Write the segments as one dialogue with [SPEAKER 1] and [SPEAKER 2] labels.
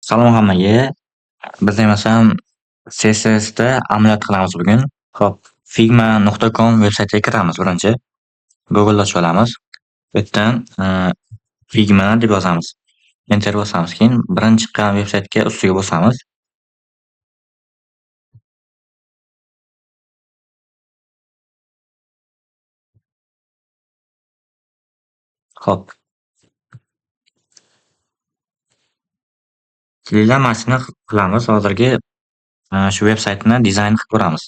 [SPEAKER 1] Salom hammaga. Biz emasam CSSda amaliyot qilamiz bugun. Xo'p, figma.com veb-saytiga kiramiz birinchi. Google'da ochib olamiz. Bu yerdan Figma deb yozamiz. Enter bosamiz. Keyin birinchi chiqqan veb-saytga ustiga bosamiz. Xo'p. Kelinglar mana shuni qilamiz. Hozirgi shu veb-saytni dizayn qilib ko'ramiz.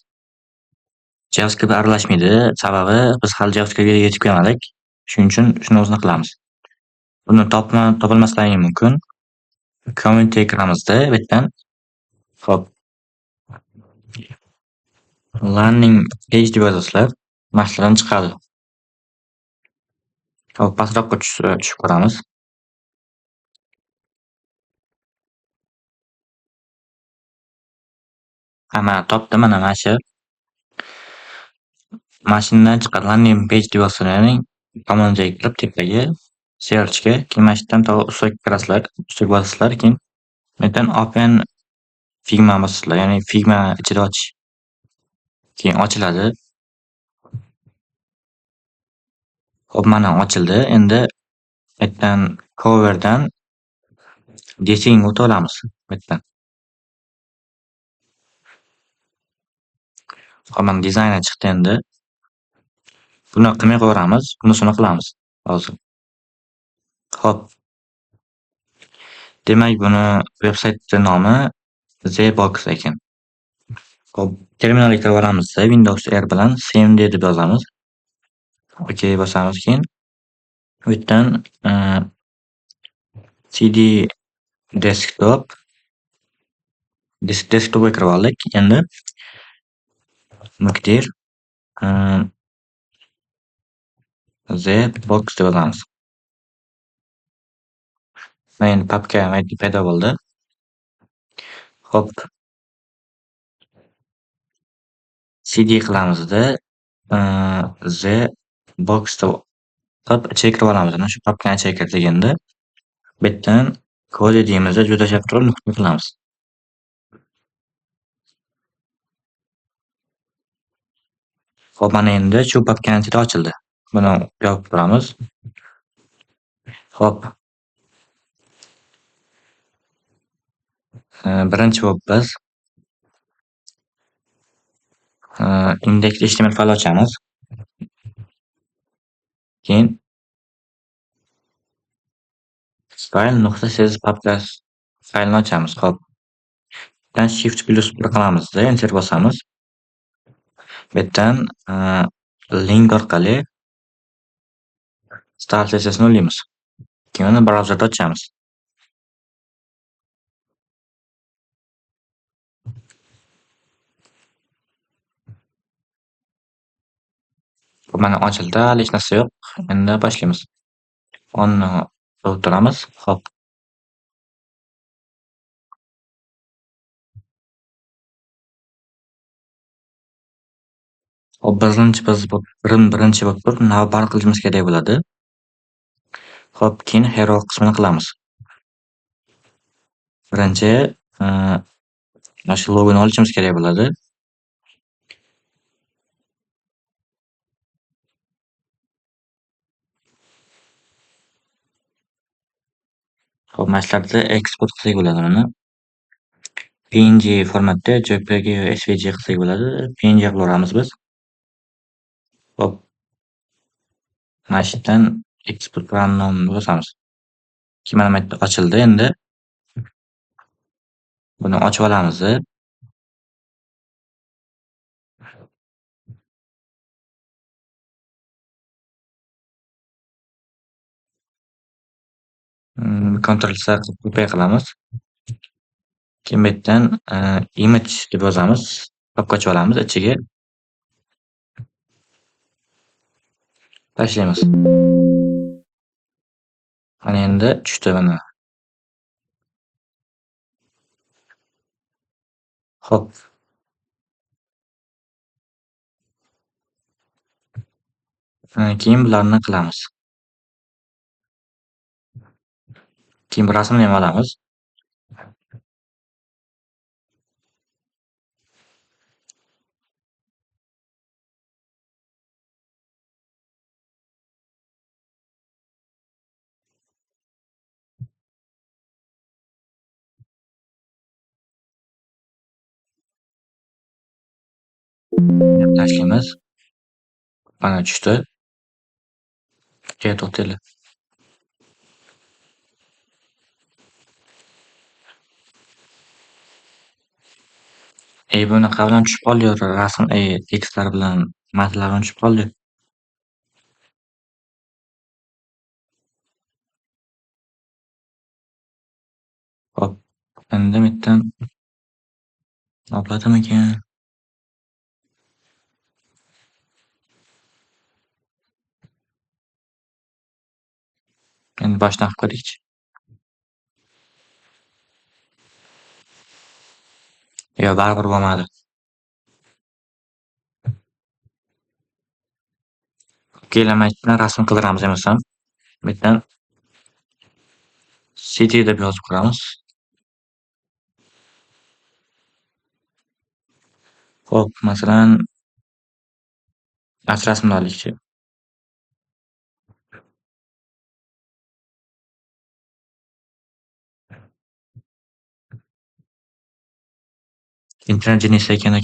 [SPEAKER 1] JavaScript aralashmaydi. Sababi biz hali JavaScriptga yetib kelmadik. Shuning uchun shuni o'zini qilamiz. Buni topilmasligi mumkin. Community kiramizda bu yerdan. Xo'p. Landing page deb yozasizlar. Masalan chiqadi. Hop, pastroqqa tushib ko'ramiz. Mana topdim, mana shu. Mashinadan chiqadi landing page deb yozsalarning tomoniga kirib tepaga searchga keyin mana shu yerdan to ustiga kirasizlar, ustiga bosasizlar, keyin bu yerdan open Figma bosasizlar, ya'ni Figma ichida ochish. Keyin ochiladi. Hop, mana ochildi. Endi bu yerdan coverdan design o'tib olamiz bu yerdan. Hop, mana dizayn chiqdi endi. Buni qilmay qo'yamiz, bunisini qilamiz hozir. Hop. Demak, buni veb-saytning nomi ZBox ekan. Hop, terminalga kirib olamizda Windows R bilan cmd deb yozamiz. OK bosamiz, keyin bu yerdan cd desktopga kirib oldik. Endi nuqtir ZBox deb yozamiz. Mana endi papka paydo bo'ldi. Hop. cd qilamizda ZBox deb ichiga kirib olamiz. Mana shu papkani ichiga kirdik endi. Bu yerdan code deymizda juda turib nuqta qilamiz. Hop, mana endi shu papkani ichida ochildi. Buni yopib turamiz. Hop. Birinchi bo'lib biz index.html fayl ochamiz. Keyin file.css papkasi faylni ochamiz. Hop. Bundan Shift+1 qilamizda enter bosamiz. Bu yerdan link orqali start CSSni ulaymiz. Keyin uni brauzerda ochamiz. Mana ochildi, hali hech narsa yo'q. Endi boshlaymiz. Onni o'tiramiz. Hop. Hop, birinchi bo'lib turib navbar qilishimiz kerak bo'ladi. Hop, keyin hero qismini qilamiz. Birinchi mana shu logoni olishimiz kerak bo'ladi. Hop, mana shularda eksport qilsak bo'ladi buni. PNG formatda JPG va SVG qilsak bo'ladi. PNG qilaveramiz biz. Hop. Mana shu yerdan eksport nomini bosamiz. Keyin mana bu yerda ochildi endi. Buni ochib olamiz. Ctrl+C qilib qilamiz. Keyin bu yerdan image deb yozamiz. Papka ochib olamiz, ichiga tashlaymiz. Mana endi tushdi mana. Hop. Keyin bularni qilamiz. Keyin bu rasmni ham olamiz. Tashlaymiz. Mana tushdi. To'xtaylik. Bunaqa bilan tushib qoldi rasm, tekstlar bilan matnlar bilan tushib qoldi. Hop, endi bu yerdan opladimikan? Endi boshdan qilib ko'raylikchi. Yo'q, baribir bo'lmadi. Kelamay bilan rasm qidiramiz emasam. Bu yerdan city deb yozib qo'yamiz. Hop, masalan, rasmni olaylikchi. Internet jinisi ekan.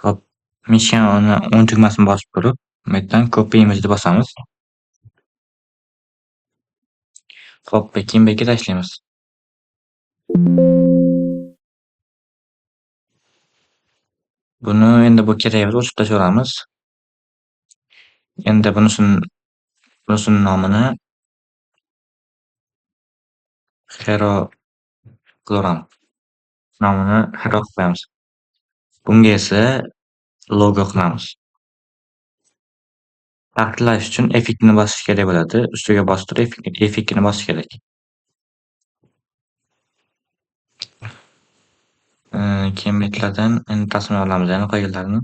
[SPEAKER 1] Hop, mishani o'ng tugmasini bosib turib, bu yerdan copy image deb bosamiz. Hop, keyin bu yerga tashlaymiz. Buni endi bu kerak emas, o'chirib tashlayveramiz. Endi bunisini nomini hero qilaveramiz. Nomini hero qilib qo'yamiz. Bunga esa logo qilamiz. Farqlash uchun F2 ni bosish kerak bo'ladi. Ustiga bosib turib F2 ni bosish kerak. Keyin metlardan endi tasvir olamiz, ya'ni qolganlarini.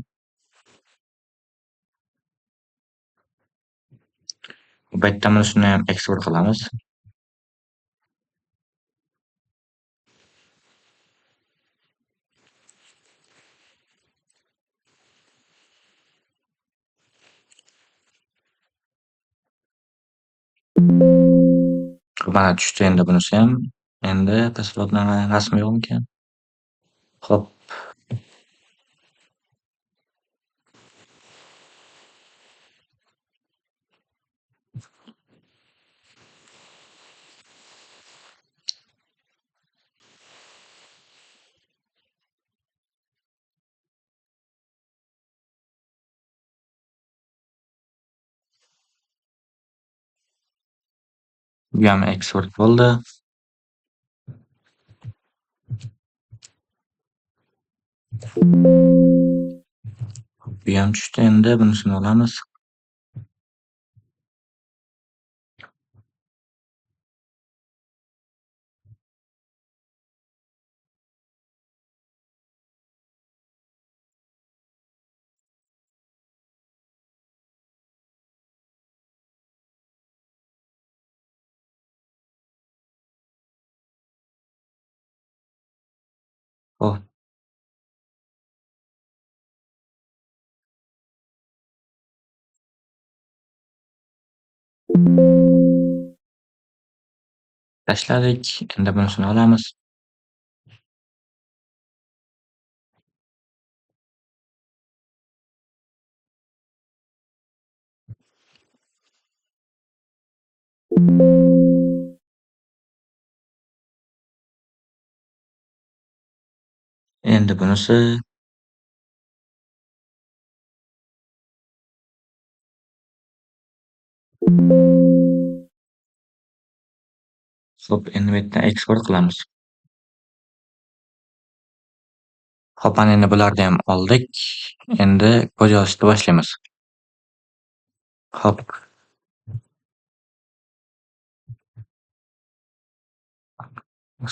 [SPEAKER 1] Bu yerdan bunisini ham eksport qilamiz. Mana tushdi endi bunisi ham. Endi tasvirotni rasmi yo'qmikan? Hop. Bu ham eksport bo'ldi. Bu ham tushdi, endi bunisini olamiz. Hop. Tashladik. Endi bunisini olamiz. Endi bunisi hop, endi bu yerdan eksport qilamiz. Hop, ana endi bularni ham oldik. Endi kod yozishni boshlaymiz. Hop.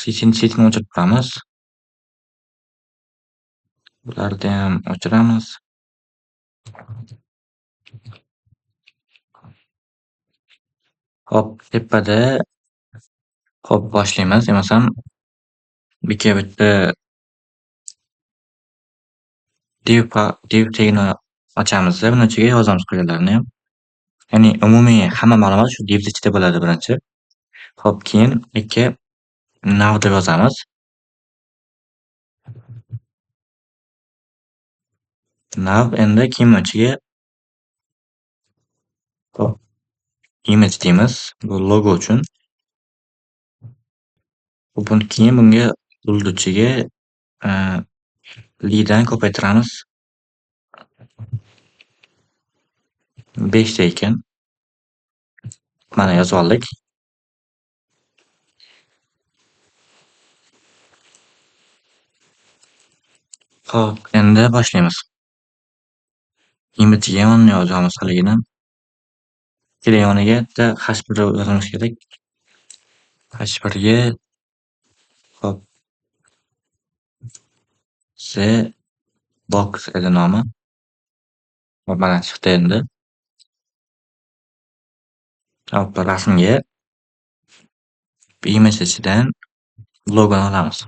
[SPEAKER 1] Setini o'chirib turamiz. Bularni ham o'chiramiz. Hop, tepada hop boshlaymiz. Emasam bitta div tagini ochamiz-da, buni ichiga yozamiz qolganlarini ham. Ya'ni umumiy hamma ma'lumot shu divni ichida bo'ladi birinchi. Xo'p, keyin nav deb yozamiz. Nav endi keyin ichiga image deymiz. Bu logo uchun. Keyin bunga buldutchiga lidan ko'paytiramiz. 5 ta ekan. Mana yozib oldik. Xo'p, endi boshlaymiz. Image'ga uni yozamiz haligini. Yoniga bitta H1 yozishimiz kerak. H1 ga xo'p The Box edi nomi. Hop, mana chiqdi endi. Hop, rasmga image ichidan logoni olamiz.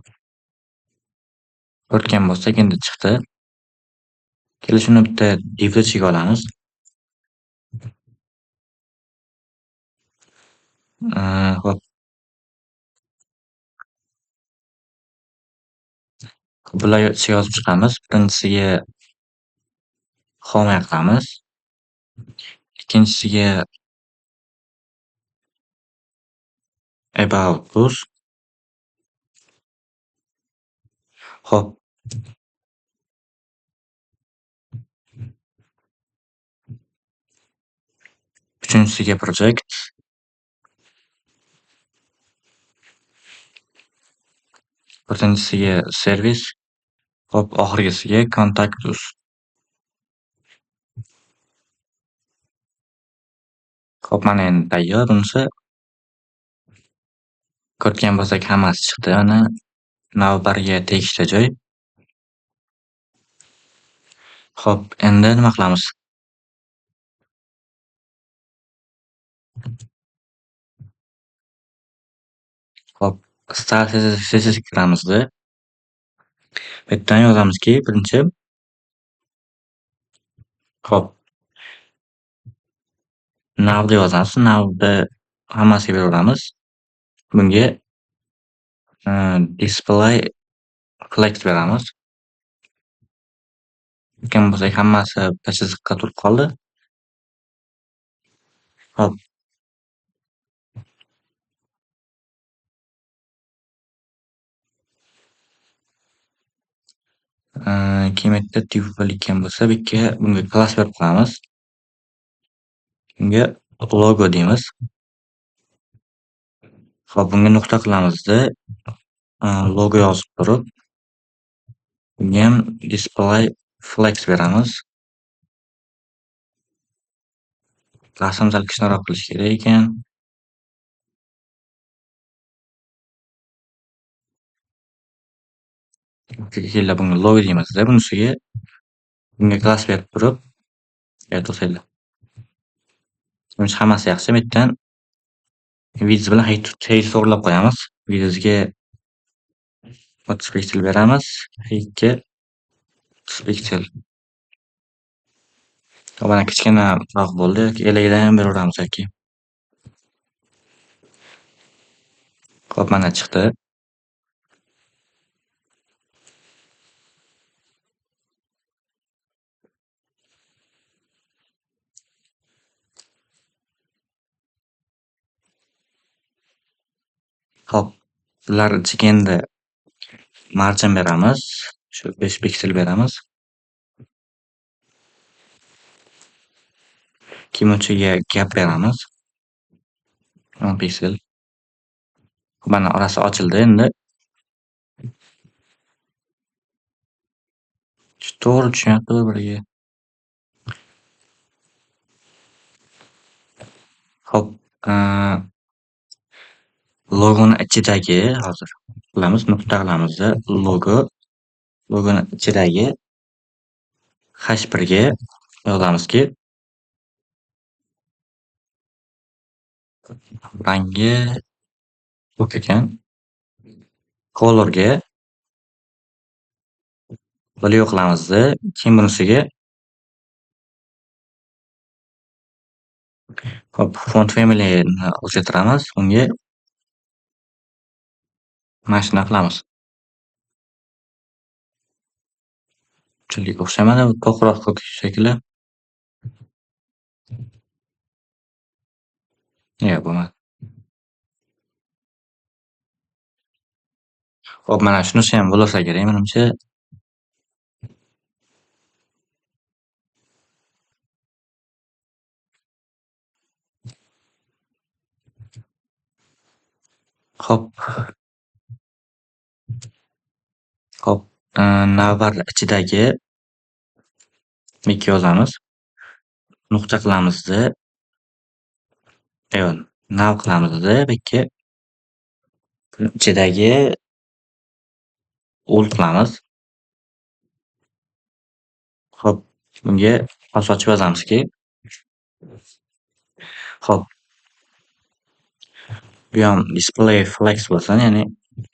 [SPEAKER 1] Ko'rgan bo'lsak, endi chiqdi. Kelishini bitta div ichiga olamiz. Hop. Bularga ichiga yozib chiqamiz. Birinchisiga home qilamiz. Ikkinchisiga about us. Hop. Uchinchisiga project. To'rtinchisiga service. Hop, oxirgisiga contact us. Hop, mana endi tayyor bunisi. Ko'rgan bo'lsak, hammasi chiqdi. Mana navbariga tegishli joy. Hop, endi nima qilamiz? Hop, style CSS kiramizda. Bu yerdan yozamizki, birinchi hop navni yozamiz. Navni hammasiga beraveramiz. Bunga display flex beramiz. Ko'rgan bo'lsak, hammasi bitta chiziqqa turib qoldi. Hop. Keyin bitta div bo'lgan bo'lsa, bunga class berib qo'yamiz. Bunga logo deymiz. Hop, bunga nuqta qilamizda logo yozib turib, bunga ham display flex beramiz. Rasm sal kichikroq qilish kerak ekan. Keyin bunga logo deymizda, bunisiga bunga class berib turib, to'sanglar. Bunisi hammasi yaxshi. Bu yerdan width bilan height o'rlab qo'yamiz. Width'ga 30 piksel beramiz, height'ga 30 piksel. Mana kichkinaroq bo'ldi, yoki eligidan ham beraveramiz yoki. Hop, mana chiqdi. Hop, bular ichiga endi margin beramiz. Shu 5 piksel beramiz. Keyin ichiga gap beramiz. 10 piksel. Mana orasi ochildi endi. To'g'ri tushunyapti bir-biriga. Hop, logoni ichidagi hozir qilamiz, nuqta qilamizda logoni ichidagi H1 ga yozamizki, rangi ko'k ekan. colorga bir yo'qlamizda, keyin bunisiga hop font family'ni o'zgartiramiz. Unga mana shunday qilamiz. Unchalik o'xshamadi, to'qroq shekilli. Yo'q, bo'lmadi. Hop, mana shunisi ham bo'lsa kerak menimcha. Hop, navbar ichidagi ikki yozamiz. Nuqta qilamizda, yo'q, nav qilamizda, ikki ichidagi ul qilamiz. Hop, bunga pas ochib yozamizki, hop, bu ham display flex bo'lsin, ya'ni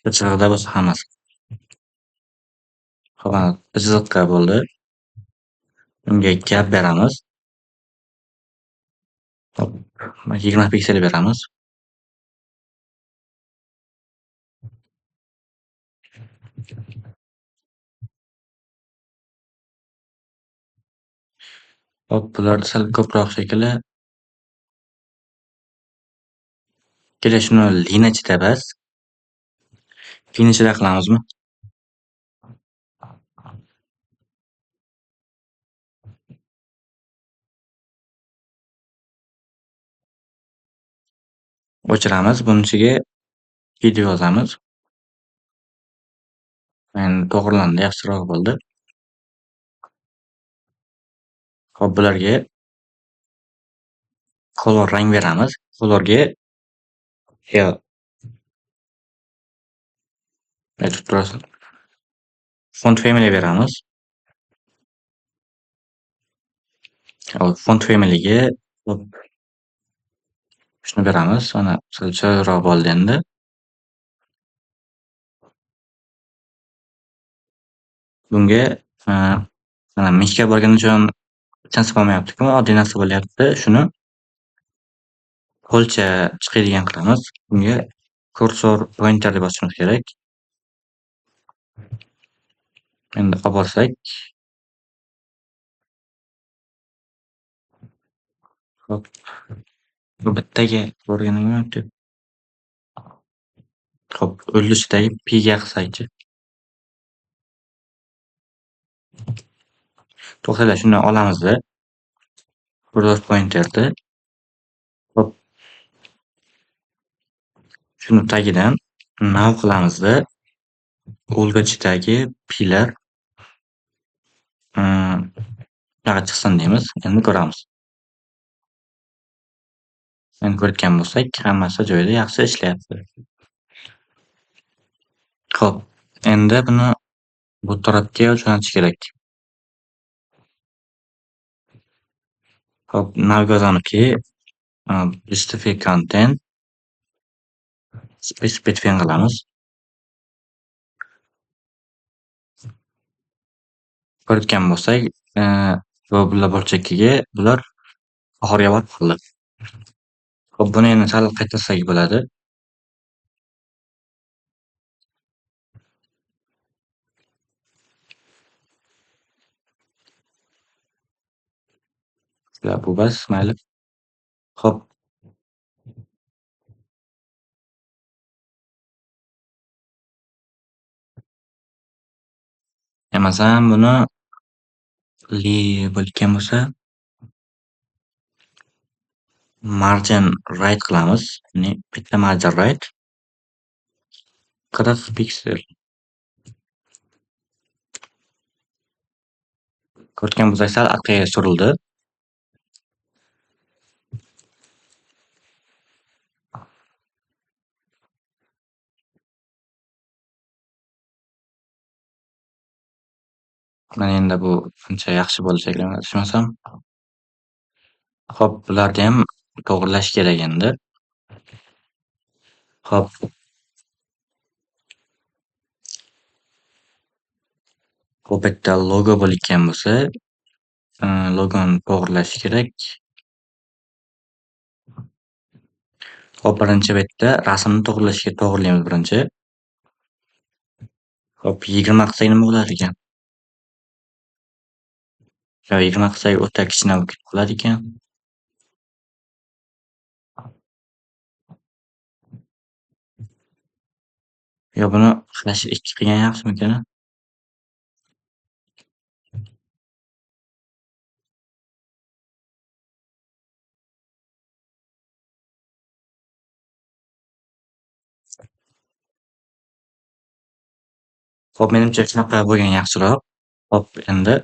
[SPEAKER 1] bichig'ida bo'lsa hammasi. Hop, mana bichiqqa bo'ldi. Unga gap beramiz. Hop, 20 piksel beramiz. Hop, bularni sal ko'proq shekilli. Keling, shuni lina ichida bas. Lina ichida qilamizmi? O'chiramiz. Bunisiga video yozamiz. Endi to'g'rilandi, yaxshiroq bo'ldi. Hop, bularga color rang beramiz. Colorga aytib turasiz. Font family beramiz. Font family'ga shuni beramiz. Mana sal chiroyliroq bo'ldi endi. Bunga mana mishga borgan uchun chansi bo'lmayapti-ku, oddiy narsa bo'lyapti. Shuni qo'lcha chiqadigan qilamiz. Bunga kursor pointer deb ochishimiz kerak. Endi olib borsak, hop, bu bittaga borganimga deb. Hop, o'rlisidagi P ga qilsakchi. To'xtanglar, shuni olamizda. Kursor pointerni. Hop, shuni tagidan nav qilamizda. O'lg'ichidagi P'lar bunaqa chiqsin deymiz. Endi ko'ramiz. Endi ko'rgan bo'lsak, hammasi joyida yaxshi ishlayapti. Hop, endi buni bu tarafga jo'natish kerak. Hop, navga yozamizki, specific content specify qilamiz. Ko'rgan bo'lsak, bular burchakiga bular oxiriga borib qoldi. Hop, buni endi sal qaytarsak bo'ladi. Bu bas, mayli. Hop. Masalan, buni bo'lgan bo'lsa, margin right qilamiz. Ya'ni bitta margin right 40 piksel. Ko'rgan bo'lsak, sal orqaga surildi. Mana endi bu uncha yaxshi bo'ldi shekilli, adashmasam. Hop, bularni ham to'g'rilash kerak endi. Hop. Hop, bu yerda logo bo'layotgan bo'lsa, logoni to'g'irlash kerak. Hop, birinchi bu yerda rasmni to'g'irlaymiz birinchi. Hop, 20 qilsak nima bo'lar ekan? 20 qilsak o'ta kichkina bo'lib ketib qolar ekan. Buni /2 qilgan yaxshimikan? Hop, menimcha shunaqa bo'lgan yaxshiroq. Hop, endi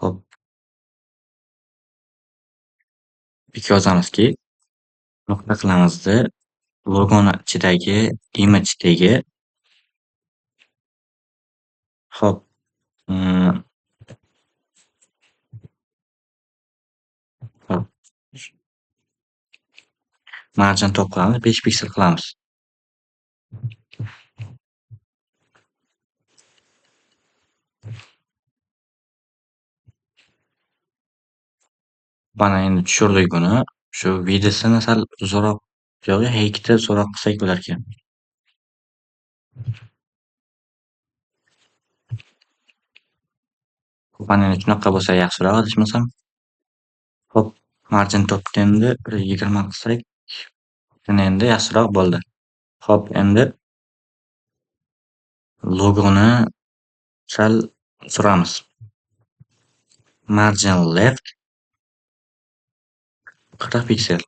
[SPEAKER 1] hop, yozamizki, nuqta qilamizda logoni ichidagi image'dagi hop, hop, margin top qilamiz, 5 piksel qilamiz. Mana endi tushirdik buni. Shu videosini sal zo'roq yo'q, haykni zo'roq qilsak bo'larkan. Mana endi shunaqa bo'lsa yaxshiroq adashmasam. Hop, margin topni endi 20 qilsak, endi yaxshiroq bo'ldi. Hop, endi logoni sal suramiz. Margin left 40 piksel.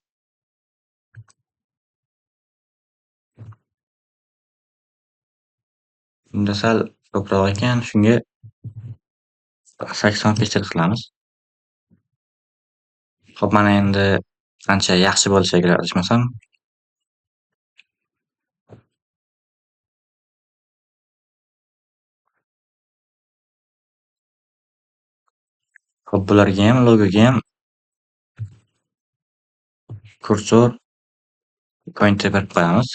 [SPEAKER 1] Bunda sal ko'proq ekan, shunga 80 piksel qilamiz. Hop, mana endi qancha yaxshi bo'lishiga kerak adashmasam. Hop, bularga ham, logoga ham kursor pointer berib qo'yamiz.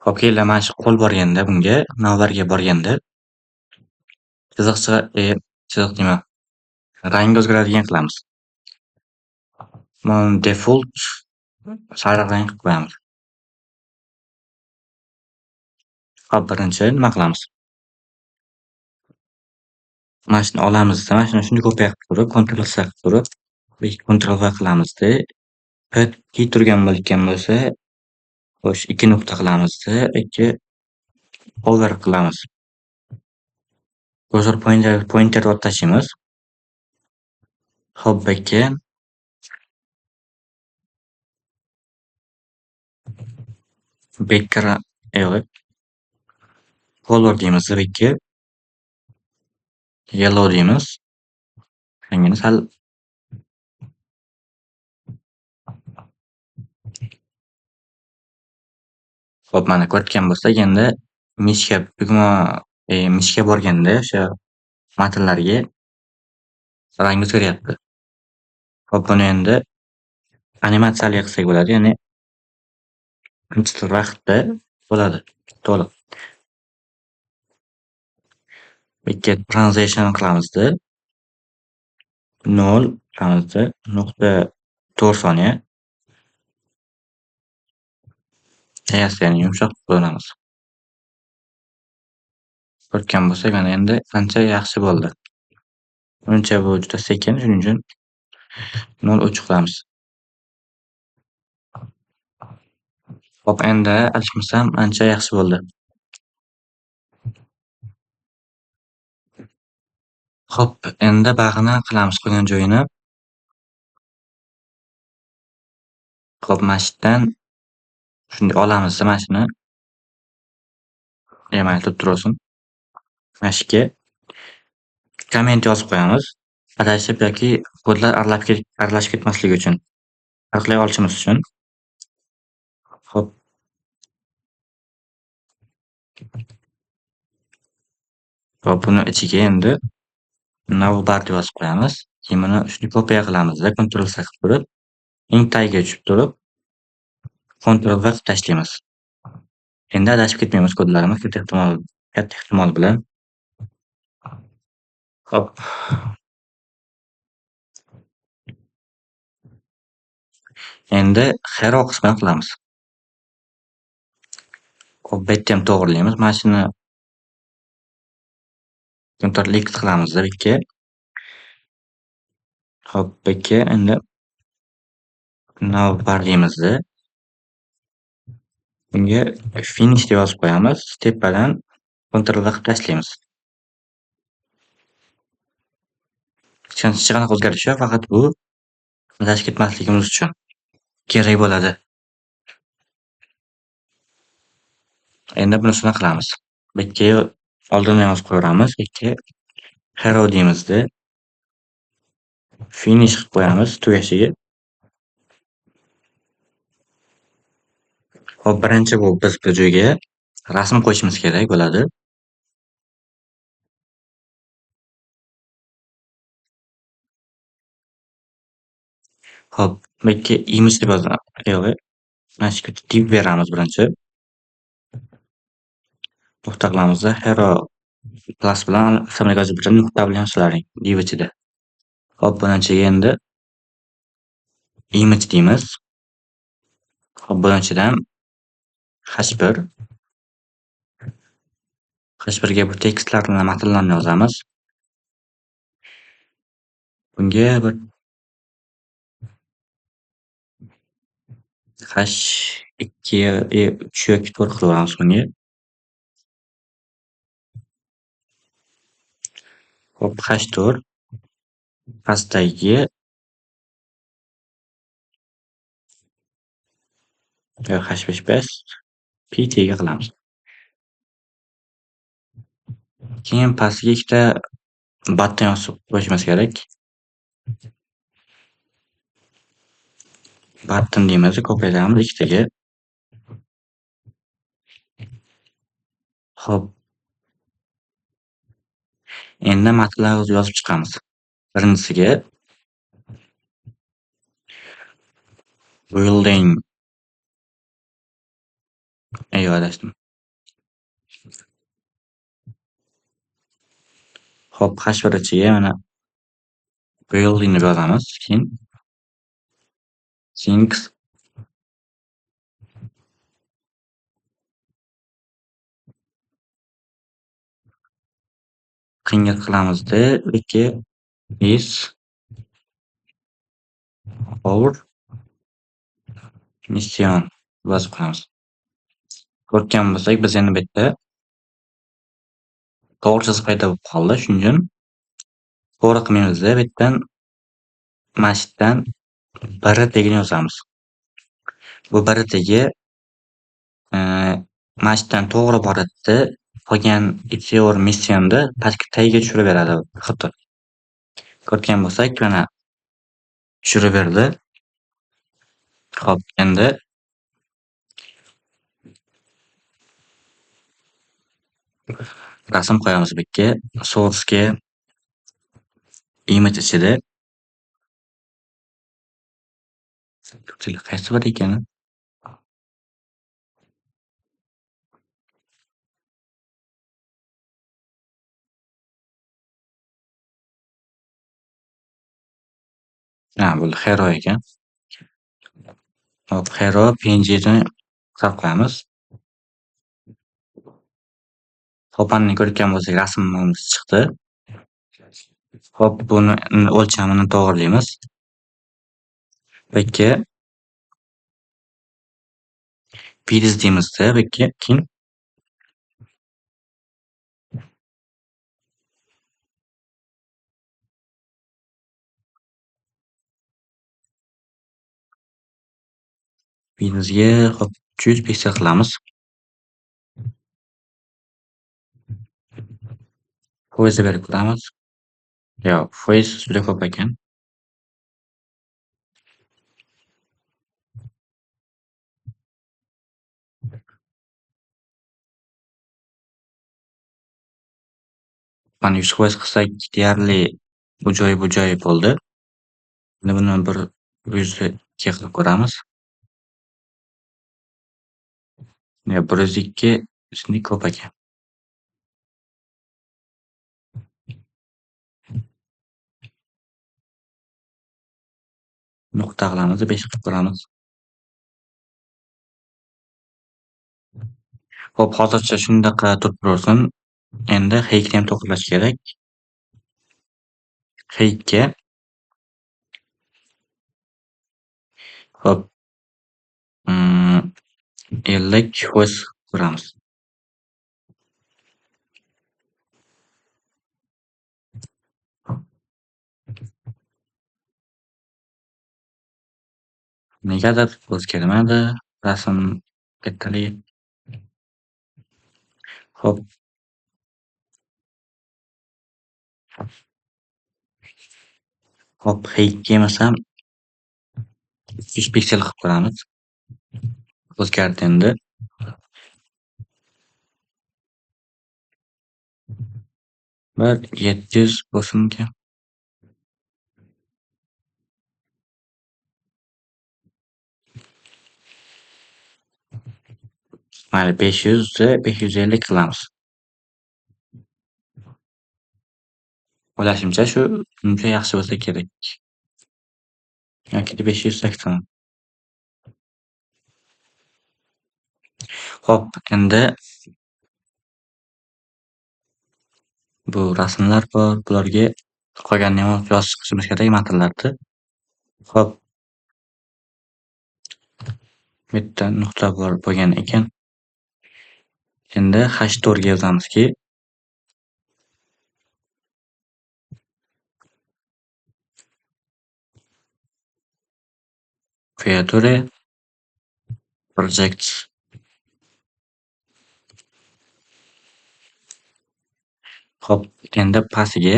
[SPEAKER 1] Hop, keyin mana shu qo'l borganda bunga, navbarga borganda chiziq deyman, rangni o'zgaradigan qilamiz. Mana default sariq rang qilib qo'yamiz. Hop, birinchi nima qilamiz? Mana shuni olamizda, mana shuni shunday kopiya qilib turib, Ctrl+C qilib turib, Ctrl+V qilamizda, P turgan bo'layotgan bo'lsa, xo'sh, 2 nuqta qilamizda, 2 hover qilamiz. Cursor pointerni olib tashlaymiz. Hop, bu yerga background color deymiz, bu yerga yellow deymiz. Rangini sal hop, mana ko'rgan bo'lsak, endi mishga borganda o'sha matnlarga rang o'zgaryapti. Hop, buni endi animatsiyali qilsak bo'ladi, ya'ni qanchadir vaqtda bo'ladi to'liq. Bu yerga transition qilamizda 0 qilamizda 0.4 soniya. Ya'ni yumshoq qo'yamiz. Ko'rgan bo'lsak, mana endi qancha yaxshi bo'ldi. Menimcha bu juda sekin, shuning uchun 0.3 qilamiz. Hop, endi adashmasam ancha yaxshi bo'ldi. Hop, endi bag'ini qilamiz qolgan joyini. Hop, mana shu yerdan shunday olamiz, mana shuni. Mayli, turib tursin. Mana shu yerga komment yozib qo'yamiz. Adashib yoki kodlar aralashib ketmasligi uchun, farqlay olishimiz uchun. Hop. Hop, buni ichiga endi navbar deb yozib qo'yamiz. Keyin buni shuni kopiya qilamizda Ctrl C qilib turib, eng tagiga tushib turib, Ctrl V qilib tashlaymiz. Endi adashib ketmaymiz kodlarimiz katta ehtimol bilan. Hop. Endi hero qismini qilamiz. Hop, bu yerda ham to'g'rilaymiz. Mana shuni Ctrl X qilamizda bu yerga. Hop, bu yerga endi navbar deymizda. Bunga finish deb yozib qo'yamiz. Tepadan Ctrl V qilib tashlaymiz. Hech qanaqa o'zgarish yo'q, faqat bu adashib ketmasligimiz uchun kerak bo'ladi. Endi bunisini qilamiz. Bu yerga oldindan yozib qo'yamiz. Bu yerga hero deymizda. Finish qilib qo'yamiz tugashiga. Hop, birinchi bu biz bu joyga rasm qo'yishimiz kerak bo'ladi. Hop, bu yerga image deb yozamiz. Yo'q, mana shu yerga tip beramiz birinchi. Nuqta qilamizda hero plus bilan samaraga bitta nuqta bilan yozlaring div ichida. Hop, birinchiga endi image deymiz. Hop, birinchidan h1 h1ga bu tekstlarni, matnlarni yozamiz. Bunga bir h2 3 yoki 4 qilamiz bunga. Hop, h4 pastdagi h5 pt ga qilamiz. Keyin pastiga ikkita button yozib qo'yishimiz kerak. Button deymiz, kopyalayamiz ikkitaga. Hop. Endi matnlarni yozib chiqamiz. Birinchisiga building adashdim. Hop, h1 ichiga mana building deb yozamiz. Keyin things qiyinga qilamizda, lekin is our mission yozib qo'yamiz. Ko'rgan bo'lsak, biz endi bu yerda to'g'risiz paydo bo'lib qoldi. Shuning uchun to'g'ri qilmaymizda, bu yerdan mana shu yerdan biri tegini yozamiz. Bu biri tegi mana shu yerdan to'g'ri boradida, qolgan it's your missionni pastki tagiga tushiraveradi xuddi. Ko'rgan bo'lsak, mana tushiraverdi. Hop, endi rasm qo'yamiz bu yerga. Source'ga image ichida. Qaysi bir ekan? Ha, bu hero ekan. Hop, hero png'ni qilib qo'yamiz. To'ponni ko'rgan bo'lsak, rasmimiz chiqdi. Hop, buni o'lchamini to'g'rilaymiz. Bu yerga width deymizda, bu yerga keyin width'ga hop 300 piksel qilamiz. Foizga berib ko'ramiz. Yo'q, foiz juda ko'p ekan. Mana 100% qilsak deyarli bu joyi bo'ldi. Endi buni bir 102 qilib ko'ramiz. 102 shunday ko'p ekan. Nuqta qilamiz, 5 qilib ko'ramiz. Xo'p, hozircha shunaqa turib tursin. Endi haykni ham to'g'irlash kerak. Haykga xo'p 50% ko'ramiz. Negadir o'zgarmadi rasm kattaligi. Xo'p. Xo'p, haykga emasam 300 piksel qilib ko'ramiz. O'zgardi endi. Bir 700 bo'lsinmikan? Mayli, 500 ni 550 qilamiz. O'ylashimcha shu uncha yaxshi bo'lsa kerak. Yoki 580. Xo'p, endi bu rasmlar bor, bularga qolganini ham yozib chiqishimiz kerak matnlarni. Xo'p. Bitta nuqta bor bo'lgan ekan. Endi H4 ga yozamizki, Creator Project. Xo'p, endi pastiga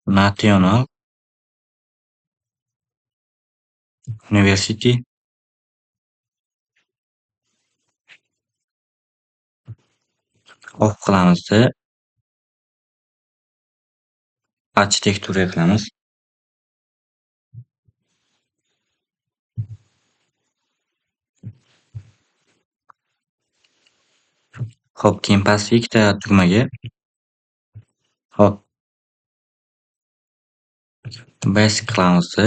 [SPEAKER 1] National University of qilamizda arxitektura qilamiz. Xo'p, keyin pastga ikkita tugmaga xo'p basic qilamizda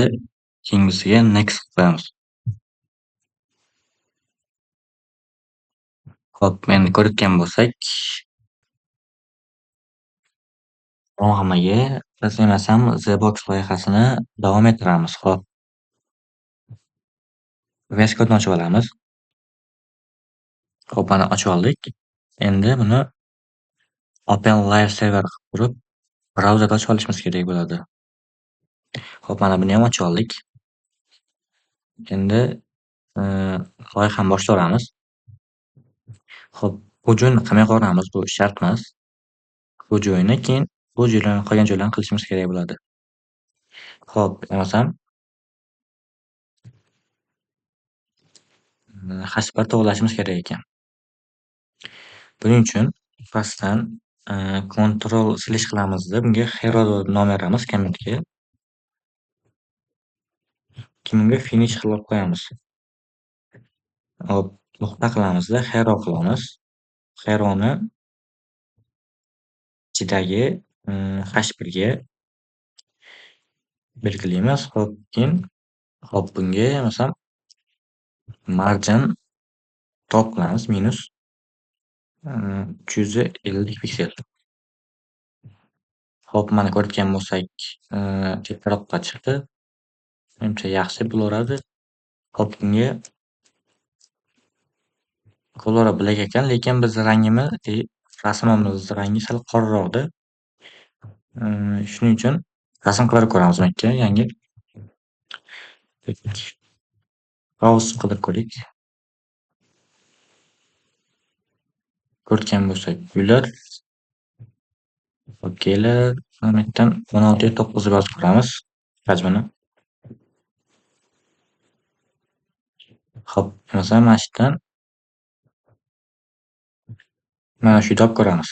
[SPEAKER 1] keyingisiga next qo'yamiz. Xo'p, endi ko'rayotgan bo'lsak, hammaga biz emasam The Box loyihasini davom ettiramiz. Xo'p. VS Code'ni ochib olamiz. Xo'p, mana ochib oldik. Endi buni Open Live Server qilib turib, brauzerda ochib olishimiz kerak bo'ladi. Xo'p, mana buni ham ochib oldik. Endi loyihani boshlayveramiz. Xo'p, bu joyni qamay qo'yamiz, bu shart emas. Bu joyni keyin bu joylarni qolgan joylarni qilishimiz kerak bo'ladi. Xo'p, emasam H1 to'g'irlashimiz kerak ekan. Buning uchun pastdan Ctrl// qilamizda bunga hero deb nom beramiz kommentga. Keyin bunga finish qilib qo'yamiz. Hop, nuqta qilamizda hero qilamiz. Heroni ichidagi H1 ga belgilaymiz. Hop, keyin hop bunga masalan margin top qilamiz minus 350 piksel. Hop, mana ko'rgan bo'lsak, kattaroqqa chiqdi. Menimcha yaxshi bo'laveradi. Hop, bunga kolori black ekan, lekin biz rangimiz rasmimiz rangi sal qorroqda. Shuning uchun rasm qilib ko'ramiz makka yangi. Browse qilib ko'rik. Ko'rgan bo'lsak, gullar okeylar, mendan 16 ga 9 deb yozib ko'ramiz hajmini. Hop, masalan, mana shu yerdan Mana shu yerda olib ko'ramiz.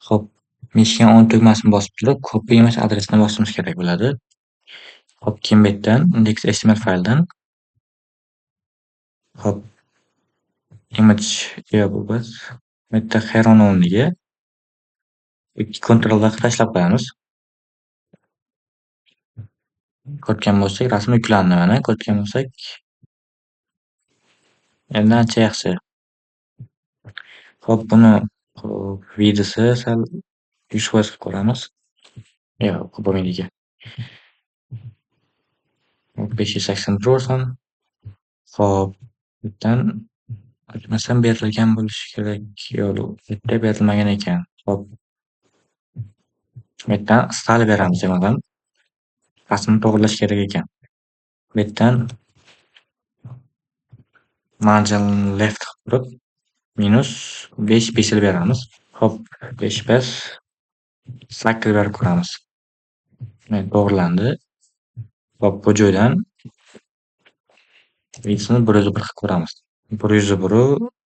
[SPEAKER 1] Xo'p, eshikni on tugmasini bosib turib, copy image adresini bosishimiz kerak bo'ladi. Xo'p, keyin bu yerdan index.html fayldan xo'p, image bu yerda heron o'rniga Ctrl V tashlab qo'yamiz. Ko'rgan bo'lsak, rasm yuklandi mana. Ko'rgan bo'lsak, endi ancha yaxshi. Xo'p, buni videosi sal 100% qilib ko'ramiz. Yo'q, ko'p bo'lmaydi ekan. 580 bo'lsin. Xo'p, bu yerdan adresim berilgan bo'lishi kerak. Yo'q, bu yerda berilmagan ekan. Xo'p, bu yerdan style beramiz demakdan. Rasmni to'g'irlash kerak ekan. Bu yerdan margin left qilib turib, -5 piksel beramiz. Xo'p, 5 pas cycle berib ko'ramiz. To'g'irlandi. Xo'p, bu joydan videosini 101 qilib ko'ramiz. 101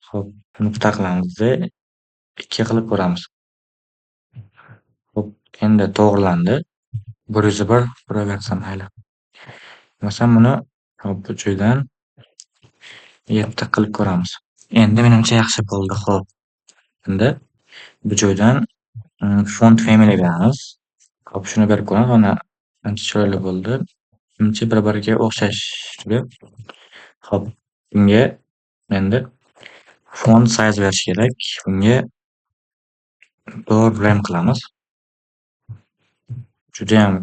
[SPEAKER 1] xo'p, nuqta qilamizda 2 qilib ko'ramiz. Xo'p, endi to'g'irlandi. 101 uraversa mayli. Masalan, buni bu joydan 7 qilib ko'ramiz. Endi menimcha yaxshi bo'ldi. Xo'p, endi bu joydan font family beramiz. Xo'p, shuni berib ko'ramiz. Mana ancha chiroyli bo'ldi. Menimcha bir-biriga o'xshash turib. Xo'p, bunga endi font size berish kerak. Bunga ram qilamiz. Juda ham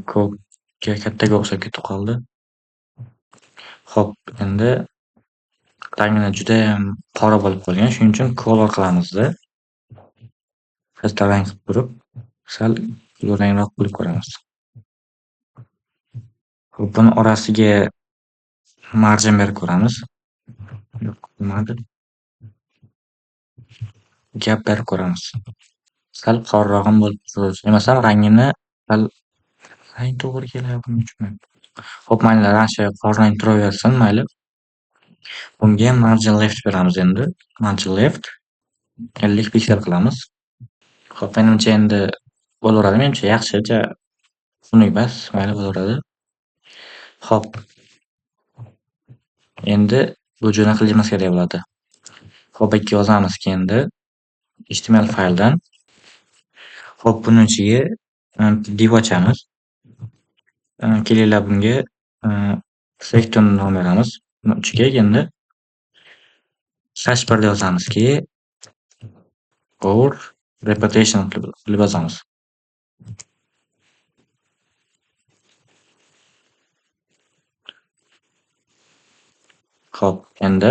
[SPEAKER 1] kattaga o'xshab ketib qoldi. Xo'p, endi rangini juda ham qora bo'lib qolgan. Shuning uchun color qilamizda. Xasta rang qilib turib, sal rangroq qilib ko'ramiz. Xo'p, buni orasiga margin berib ko'ramiz. Yo'q, bo'lmadi. Gap berib ko'ramiz. Sal qorroq ham bo'lib turadi. Masalan, rangini sal rang to'g'ri kelyaptimi? Xo'p, mayli, ancha qorrang turaversin, mayli. Bunga margin left beramiz endi. Margin left 50 piksel qilamiz. Xo'p, menimcha endi bo'laveradi. Menimcha yaxshicha xunuk bas, mayli bo'laveradi. Xo'p. Endi bu jo'na qilishimiz kerak bo'ladi. Xo'p, ikki yozamiz endi HTML fayldan. Xo'p, buni ichiga div ochamiz. Kelinglar bunga section nom beramiz. Buni ichiga endi /1 yozamizki or reputation qilib yozamiz. Xo'p, endi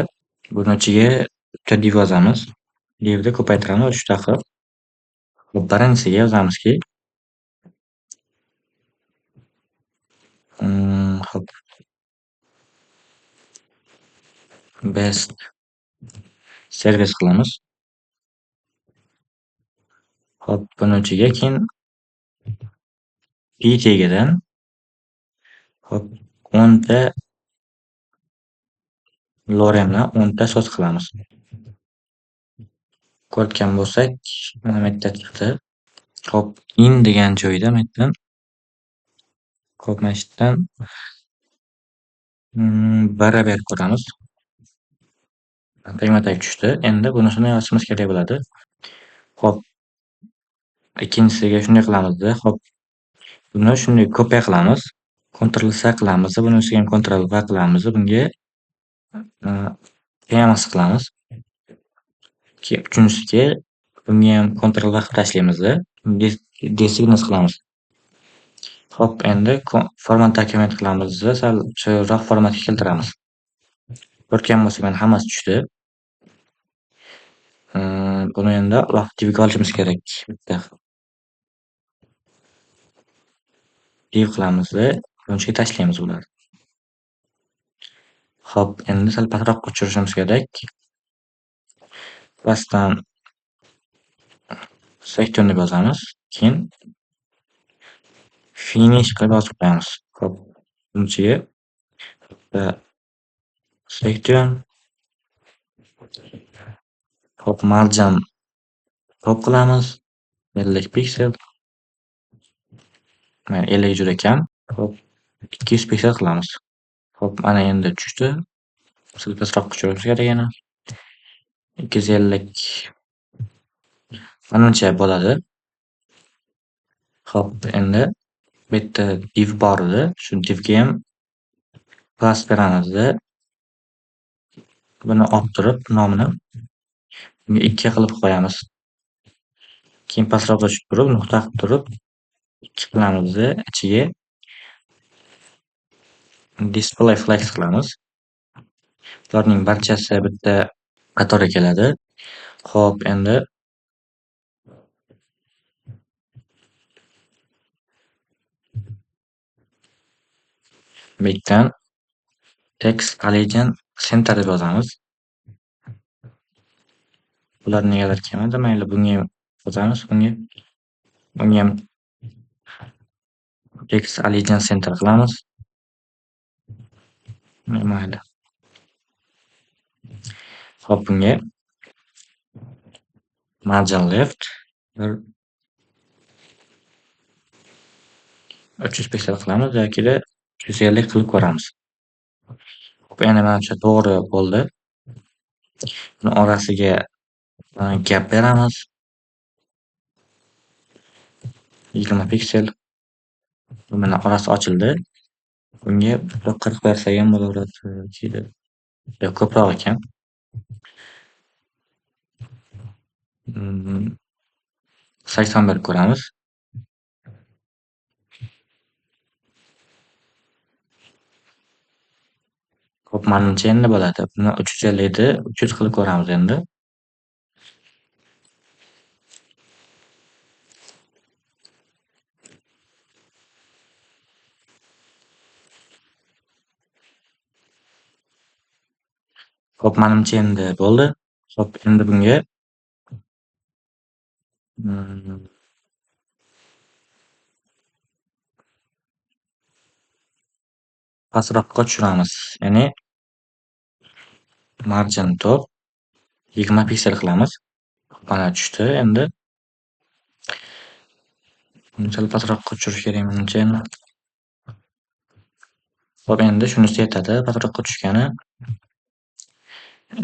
[SPEAKER 1] buni ichiga bitta div yozamiz. Divni ko'paytiramiz 3 ta qilib. Xo'p, birinchisiga yozamizki xo'p, best service qilamiz. Xo'p, buni ichiga keyin p tegidan xo'p, 10 ta loremni 10 ta so'z qilamiz. Ko'rgan bo'lsak, mana bu yerda chiqdi. Xo'p, in degan joyda men yerdan xo'p, mana shu yerdan barra berib ko'ramiz. Tagma-tag tushdi. Endi bunisini yozishimiz kerak bo'ladi. Xo'p, ikkinchisiga shunday qilamizda, xo'p, buni shunday kopiya qilamiz. Ctrl C qilamiz. Buni ustiga ham Ctrl V qilamiz. Bunga paste qilamiz. Keyin uchinchisiga bunga ham Ctrl V qilib tashlaymiz. Designate qilamiz. Xo'p, endi format dokument qilamiz. Sal chiroyliroq formatga keltiramiz. Ko'rgan bo'lsak, mana hammasi tushdi. Buni endi divga olishimiz kerak. Bitta div qilamizda, bunga tashlaymiz ularni. Xo'p, endi sal pastroqqa tushirishimiz kerak. Pastdan section deb yozamiz. Keyin finish qilib yozib qo'yamiz. Xo'p, bunisiga Selection. Hop, margin top qilamiz. 50 piksel. Mana 50 juda kam. Hop, 200 piksel qilamiz. Hop, mana endi tushdi. Sal pastroq ko'chirishimiz kerak yana. 250 manimcha bo'ladi. Hop, endi bu yerda div bor edi. Shu divga ham class beramiz-da. Buni olib turib, nomini bunga 2 qilib qo'yamiz. Keyin pastroqqa tushib turib, nuqta qilib turib, 2 qilamiz-da, ichiga display flex qilamiz. Bularning barchasi bitta qatorga keladi. Hop, endi bu yerdan text allegiant center deb yozamiz. Bular negadir kelmadi. Mayli, bunga ham yozamiz. Bunga ham text allegiant center qilamiz. Mayli. Hop, bunga margin left 300 piksel qilamiz yokida 350 qilib ko'ramiz. Hop, endi menimcha to'g'ri bo'ldi. Buni orasiga gap beramiz. 20 piksel. Mana orasi ochildi. Bunga 40 bersak ham bo'laveradi. Yo'q, ko'proq ekan. 80 berib ko'ramiz. Hop, menimcha endi bo'ladi. Buni 350 edi, 300 qilib ko'ramiz endi. Hop, menimcha endi bo'ldi. Hop, endi bunga pastroqqa tushiramiz. Ya'ni margin top 20 piksel qilamiz. Mana tushdi endi. Buni sal pastroqqa tushirish kerak menimcha endi. Hop, endi shunisi yetadi pastroqqa tushgani.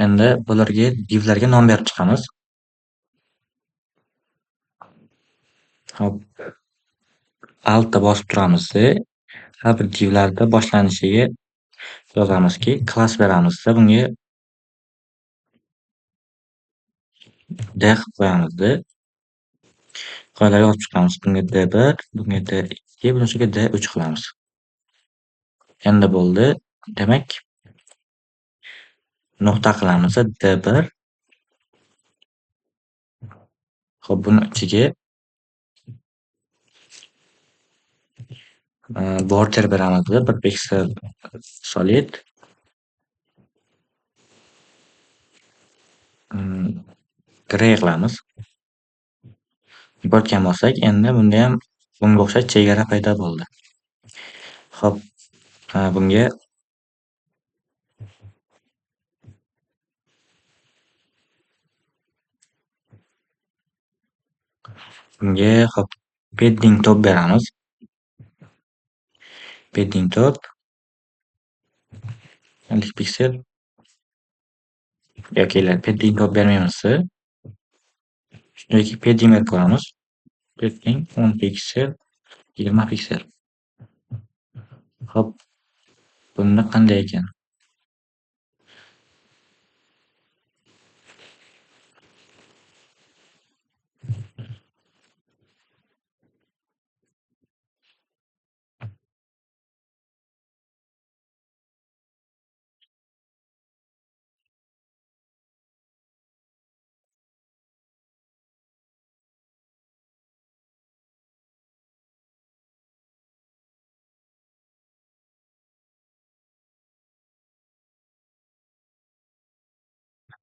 [SPEAKER 1] Endi bularga divlarga nom berib chiqamiz. Hop, altda bosib turamizda, har bir divlarda boshlanishiga yozamizki, class beramizda, bunga d qilib qo'yamizda. Qoidaga yozib chiqamiz. Bunga d1, bunga d2, bunisiga d3 qilamiz. Endi bo'ldi. Demak, nuqta qilamiz d1. Hop, buni ichiga border beramiz, 1 piksel solid. Gray qilamiz. Ko'rgan bo'lsak, endi bunda ham bunga o'xshash chegara paydo bo'ldi. Hop, bunga hop padding top beramiz. Padding top 50 piksel yoki padding top bermaymiz. Yoki padding berib ko'ramiz. Padding 10 piksel, 20 piksel. Hop, bunda qanday ekan?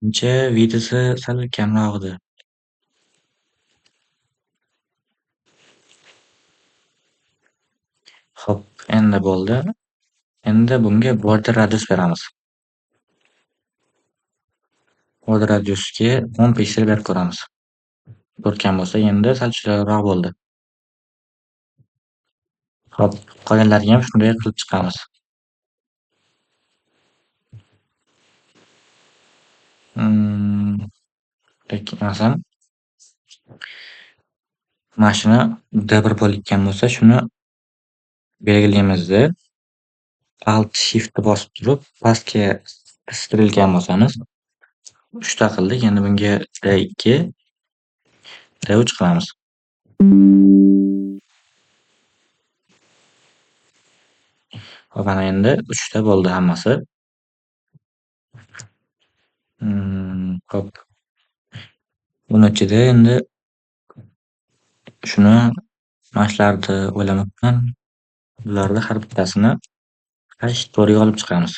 [SPEAKER 1] Menimcha videosi sal kamroq edi. Hop, endi bo'ldi. Endi bunga border radius beramiz. O'rda radiusiga 10 piksel berib ko'ramiz. Ko'rgan bo'lsak, endi sal chiroyliroq bo'ldi. Hop, qolganlariga ham shunday qilib chiqamiz. Masalan, mashina D1 bo'layotgan bo'lsa, shuni belgilaymizda Alt Shift bosib turib, pastga qistirgan bo'lsamiz, 3 ta qildik. Endi bunga D2, D3 qilamiz. Hop, mana endi 3 ta bo'ldi hammasi. Hop. Buni ichida endi shuni mashlarni o'ylamabman. Bularni har bittasini 8 to'riga olib chiqamiz.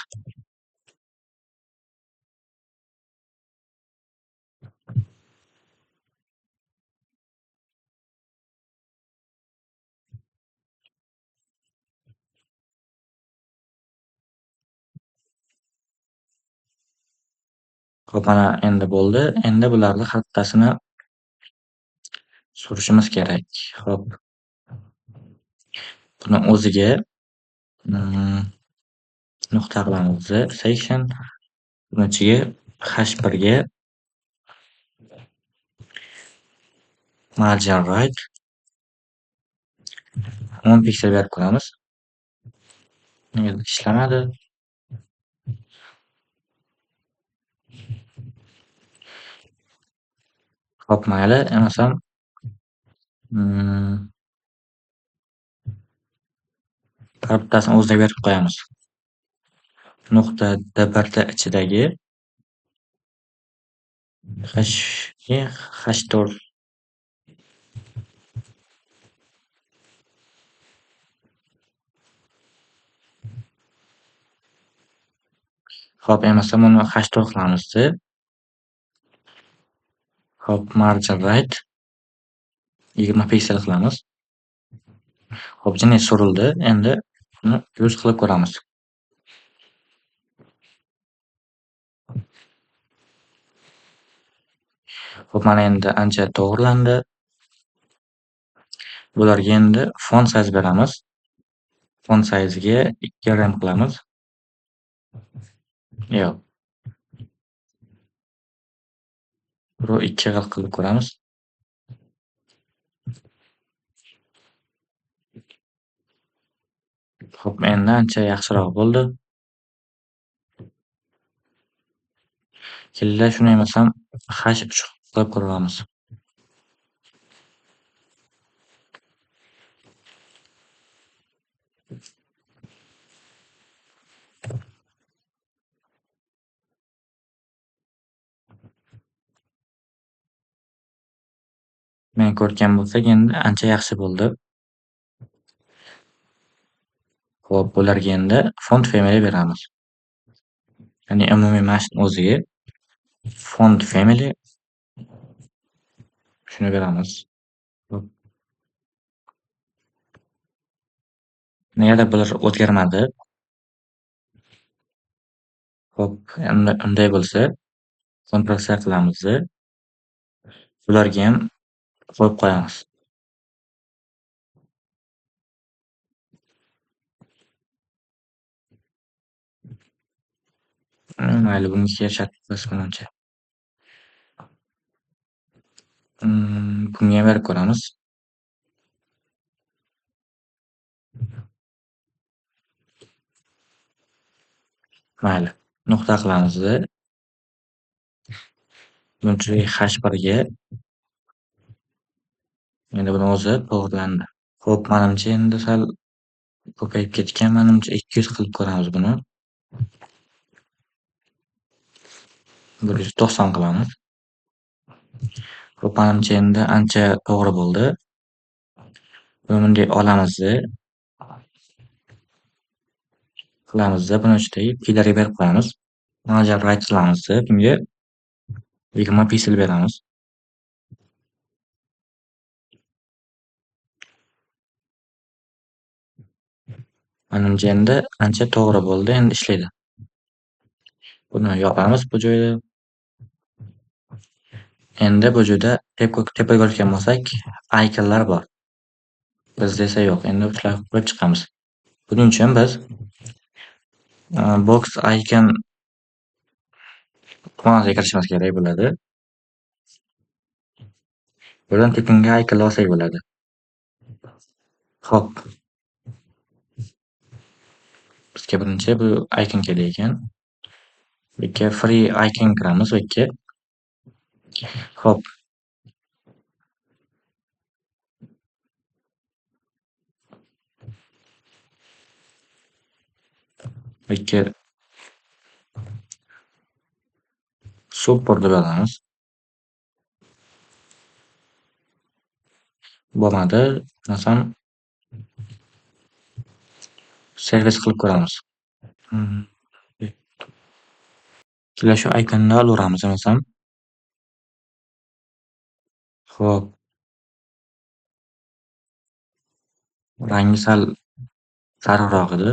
[SPEAKER 1] Hop, mana endi bo'ldi. Endi bularni har bittasini surishimiz kerak. Hop. Buni o'ziga nuqta qilamiz. Section. Buni ichiga H1 ga margin right 10 piksel berib ko'ramiz. Nega ishlamadi? Hop, mayli, emasam har bittasini o'ziga berib qo'yamiz. Nuqta D1 ichidagi H4 hop, emasam uni H4 qilamiz. Hop, margin right 20 piksel qilamiz. Hop, jini surildi. Endi buni 100 qilib ko'ramiz. Hop, mana endi ancha to'g'rilandi. Bularga endi font size beramiz. Font size'ga 2 rem qilamiz. Yo'q. Buni 2 qilib ko'ramiz. Hop, endi ancha yaxshiroq bo'ldi. Kelinglar shuni emasam H3 qilib ko'ramiz. Men ko'rgan bo'lsak, endi ancha yaxshi bo'ldi. Hop, bularga endi font family beramiz. Ya'ni umumiy mashina o'ziga font family shuni beramiz. Hop. Negadir bular o'zgarmadi. Hop, unday bo'lsa, Ctrl+C qilamiz. Bularga ham qo'yib qo'yamiz. Mayli, bunga shartimiz menimcha. Bunga berib ko'ramiz. Mayli, nuqta qilamiz. Buncha H1 ga endi buni o'zi to'g'rilandi. Hop, menimcha endi sal ko'payib ketgan. Menimcha 200 qilib ko'ramiz buni. 190 qilamiz. Hop, menimcha endi ancha to'g'ri bo'ldi. Buni bunday olamiz. Qilamiz. Buni ichidagi pillariga berib qo'yamiz. Margin right qilamiz. Bunga 20 piksel beramiz. Menimcha endi ancha to'g'ri bo'ldi. Endi ishlaydi. Buni yopamiz bu joyda. Endi bu joyda tepaga o'tgan bo'lsak, ikonlar bor. Bizda esa yo'q. Endi shularni ko'rib chiqamiz. Buning uchun biz box icon xonasiga kirishimiz kerak bo'ladi. Buradan tekinga iconlar olsak bo'ladi. Xo'p. Bizga birinchi bu icon kerak ekan. Bu yerga free icon kiramiz bu yerga. Xo'p. Bu yerga support deb yozamiz. Bo'lmadi. Desam servis qilib ko'ramiz. Kelar shu iconni olaveramiz desam. Xo'p. Rangi sal sariqroq edi.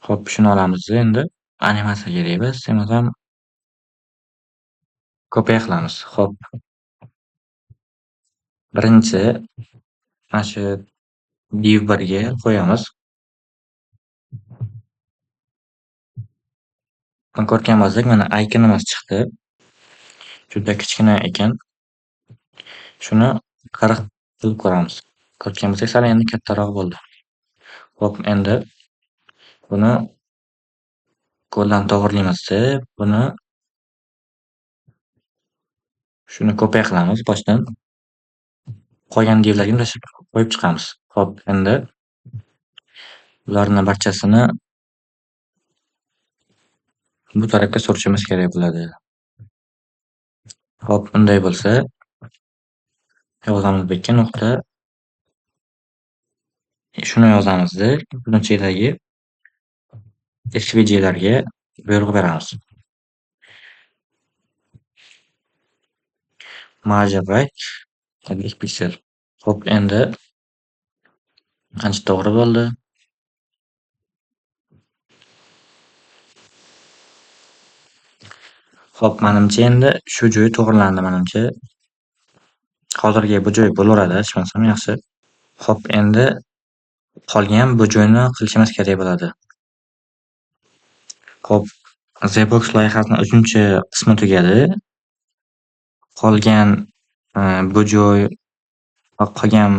[SPEAKER 1] Xo'p, shuni olamiz endi. Animatsiya kerak biz. Demasam kopiya qilamiz. Xo'p. Birinchi mana shu div 1 ga qo'yamiz. Ko'rgan bo'lsak, mana iconimiz chiqdi. Juda kichkina ekan. Shuni 40 qilib ko'ramiz. Ko'rgan bo'lsak, sal endi kattaroq bo'ldi. Xo'p, endi buni qo'ldan to'g'rilaymiz deb, shuni kopiya qilamiz boshdan. Qolgan divlarga tashlab qo'yib chiqamiz. Xo'p, endi ularni barchasini bu tarafga surishimiz kerak bo'ladi. Xo'p, unday bo'lsa, yozamiz bu yerga nuqta. Shuni yozamizda, birinchidagi SVG'larga buyruq beramiz. Margin right 2 piksel. Xo'p, endi ancha to'g'ri bo'ldi. Xo'p, menimcha endi shu joyi to'g'rilandi menimcha. Hozirgi bu joy bo'laveradi, ishonsam yaxshi. Xo'p, endi qolgan bu joyni qilishimiz kerak bo'ladi. Xo'p, ZBox loyihasining 3-qismi tugadi. Qolgan bu joy va qolgan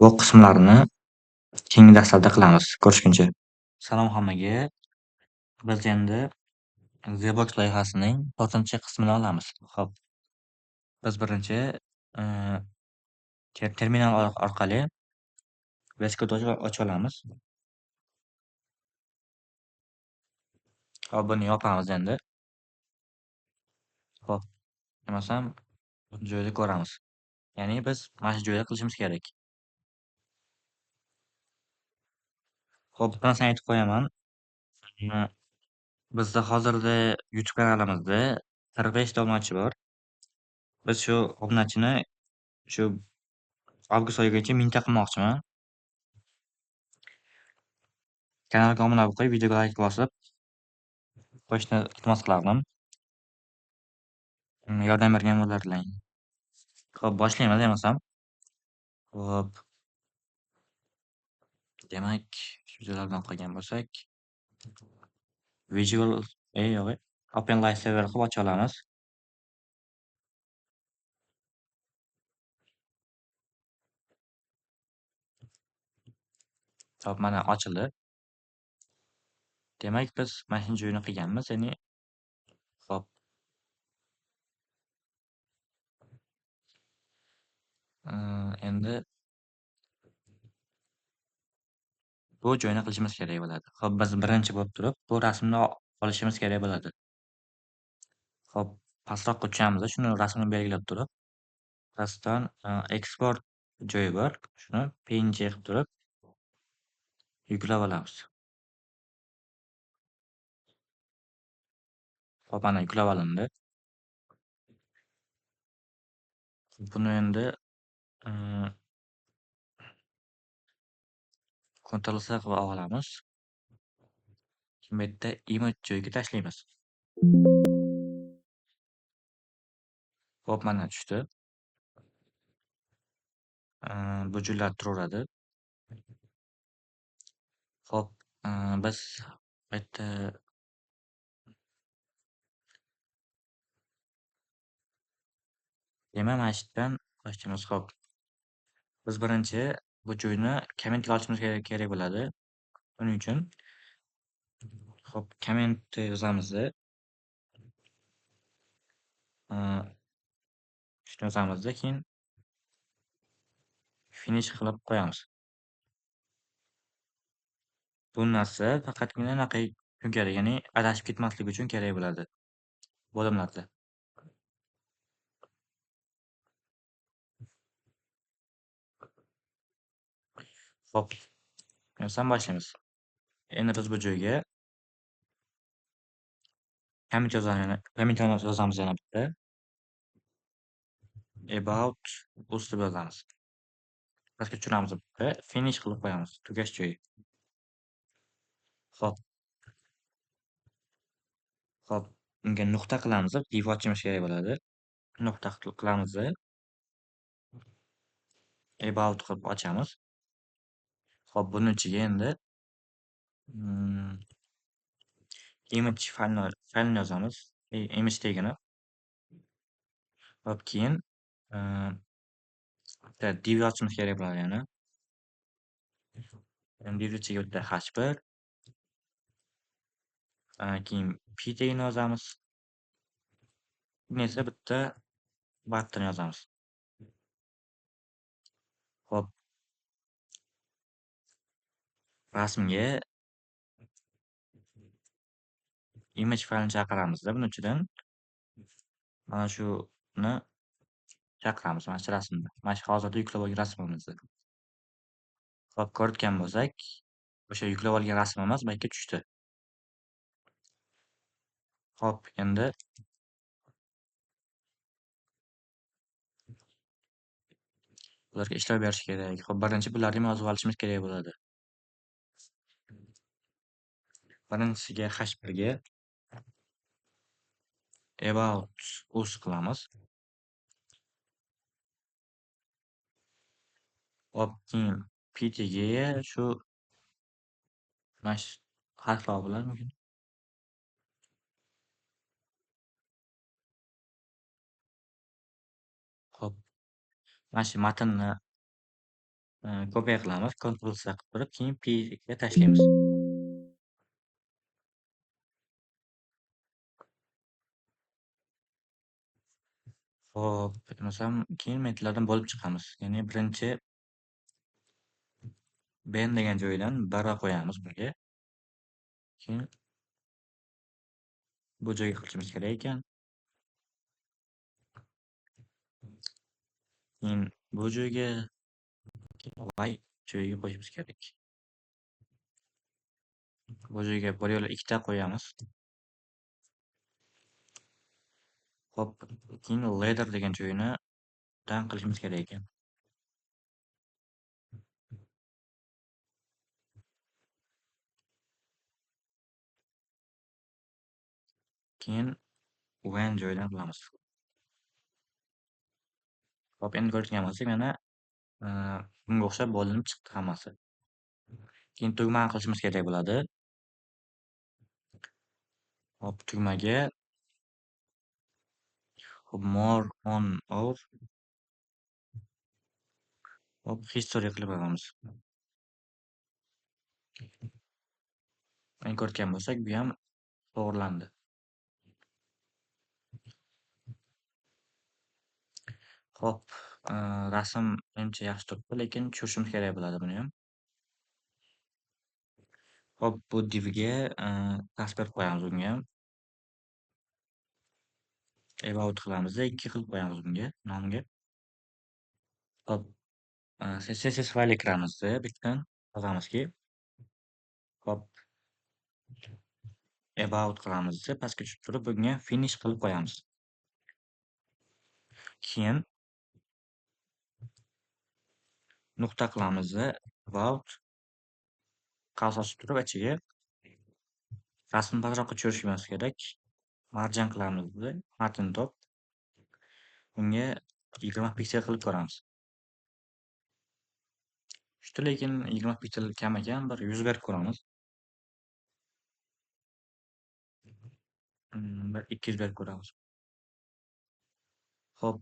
[SPEAKER 1] bu qismlarni keyingi darslarda qilamiz. Ko'rishguncha. Salom hammaga. Biz endi ZBox loyihasining 4-qismini olamiz. Xo'p. Biz birinchi terminal orqali VS Code ochib olamiz. Hop, buni yopamiz endi. Xo'p, demasam bu joyda ko'ramiz. Ya'ni biz mana shu joyda qilishimiz kerak. Xo'p, bir narsani aytib qo'yaman. Bizda hozirda YouTube kanalimizda 45 ta obunachi bor. Biz shu obunachini shu avgust oyigacha 1000 ta qilmoqchiman. Kanalga obuna bo'lib qo'yib, videoga like bosib qo'yishni iltimos qilardim. Yordam bergan bo'lardilar. Xo'p, boshlaymiz demasam. Xo'p. Demak, shu joylardan qolgan bo'lsak, Visual yo'q. Open Live Server qilib ocha olamiz. Xo'p, mana ochildi. Demak, biz mana shu joyni qilganmiz, ya'ni xo'p. Endi bu joyni qilishimiz kerak bo'ladi. Xo'p, biz birinchi bo'lib turib, bu rasmni olishimiz kerak bo'ladi. Xo'p, pastroqqa tushamiz, shuni rasmini belgilab turib, pastdan export joyi bor. Shuni PNG qilib turib yuklab olamiz. Xo'p, mana yuklab olindi. Buni endi Ctrl C qilib olamiz. Bu yerda image joyiga tashlaymiz. Xo'p, mana tushdi. burjlar turaveradi. Xo'p, biz bu yerda demak, mana shu yerdan boshlaymiz. Xo'p, biz birinchi bu joyni kommentga olishimiz kerak bo'ladi. Buning uchun xo'p, kommentni yozamiz. Shuni yozamiz, keyin finish qilib qo'yamiz. Bu narsa faqatgina anaqa uchun kerak, ya'ni adashib ketmasligi uchun kerak bo'ladi bo'limlarda. Xo'p, yozsam boshlaymiz. Endi biz bu joyga komment yozamiz yana bitta. About uz deb yozamiz. Pastga tushiramiz va finish qilib qo'yamiz. Tugash joyi. Xo'p, xo'p, unga nuqta qilamiz, div ochishimiz kerak bo'ladi. Nuqta qilamiz, about qilib ochamiz. Xo'p, buni ichiga endi image faylni yozamiz. Image tagini. Xo'p, keyin bitta div yozishimiz kerak bo'ladi yana. Div ichiga bitta h1, keyin p tagini yozamiz. Keyin esa bitta button yozamiz. Xo'p, rasmga image faylni chaqiramizda buni ichidan mana shuni chaqiramiz, mana shu rasmni. Mana shu hozirda yuklab olgan rasmimizni. Xo'p, ko'rayotgan bo'lsak, o'sha yuklab olgan rasmimiz bu yerga tushdi. Xo'p, endi ularga ishlov berish kerak. Xo'p, birinchi bularni yozib olishimiz kerak bo'ladi. Birinchisiga h1 ga about uz qilamiz. Xo'p, keyin p tagiga shu mana shu harflar bilan xo'p, mana shu matnni kopiya qilamiz. Ctrl C qilib turib, keyin p ga tashlaymiz. Xo'p, aytmasam, keyin metodlardan bo'lib chiqamiz. Ya'ni birinchi ben degan joydan 1 qo'yamiz bunga. Keyin bu joyga qilishimiz kerak ekan. Keyin bu joyga y joyiga qo'yishimiz kerak. Bu joyga bir yo'la 2 ta qo'yamiz. Xo'p, keyin ladder degan joyini dan qilishimiz kerak ekan. Keyin when joyidan qilamiz. Xo'p, endi ko'rayotgan bo'lsak, mana bunga o'xshab bo'linib chiqdi hammasi. Keyin tugmani qilishimiz kerak bo'ladi. Hop, tugmaga hop, more on of hop, history qilib olamiz. Endi ko'rgan bo'lsak, bu ham to'g'rilandi. Hop, rasm menimcha yaxshi turibdi, lekin tushirishimiz kerak bo'ladi buni ham. Hop, bu divga pasport qo'yamiz bunga ham. About qilamiz, 2 qilib qo'yamiz bunga nomiga. Hop, CSS fayl kiramizda bittadan yozamizki, hop, about qilamiz, pastga tushib turib bunga finish qilib qo'yamiz. Keyin nuqta qilamiz, about qasos ochib turib ichiga rasmni pastroqqa tushirishimiz kerak. Marjan qilamiz, margin top. Bunga 20 piksel qilib ko'ramiz. tushdi, lekin 20 piksel kam ekan. Bir 100 berib ko'ramiz. Bir 200 berib ko'ramiz. Xo'p,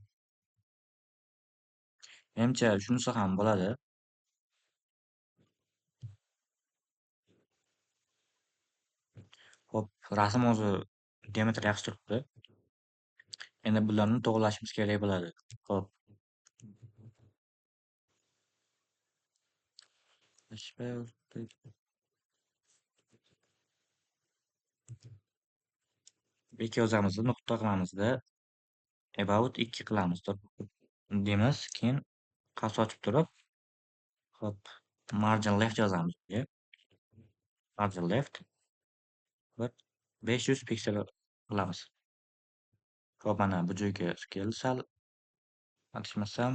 [SPEAKER 1] menimcha shunisi ham bo'ladi. Xo'p, rasm o'zi diametri yaxshi turibdi. Endi bularni to'g'irlashimiz kerak bo'ladi. Xo'p, ikki yozamiz, nuqta qilamizda about 2 qilamiz. Deymiz, keyin qavs ochib turib, xo'p, margin left yozamiz bunga. Margin left bir 500 piksel qilamiz. Xo'p, mana bu joyga keldi. Sal adashmasam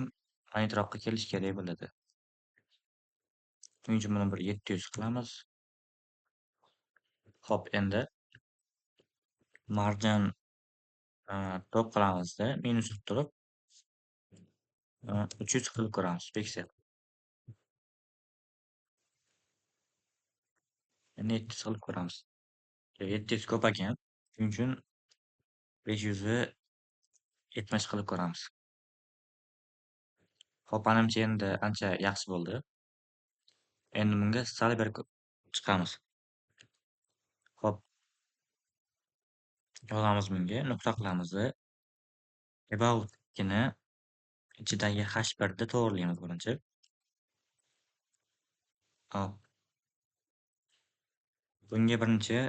[SPEAKER 1] aniqroqqa kelish kerak bo'ladi. Shuning uchun buni bir 700 qilamiz. Xo'p, endi margin top qilamizda minus urib turib 300 qilib ko'ramiz piksel. Endi 700 qilib ko'ramiz. 700 ko'p ekan. Shuning uchun 500 ni 70 qilib ko'ramiz. Xo'p, menimcha endi ancha yaxshi bo'ldi. Endi bunga sal berib chiqamiz. Xo'p, yozamiz bunga, nuqta qilamiz. About ni ichidagi h1 ni to'g'rilaymiz birinchi. Hop. Bunga birinchi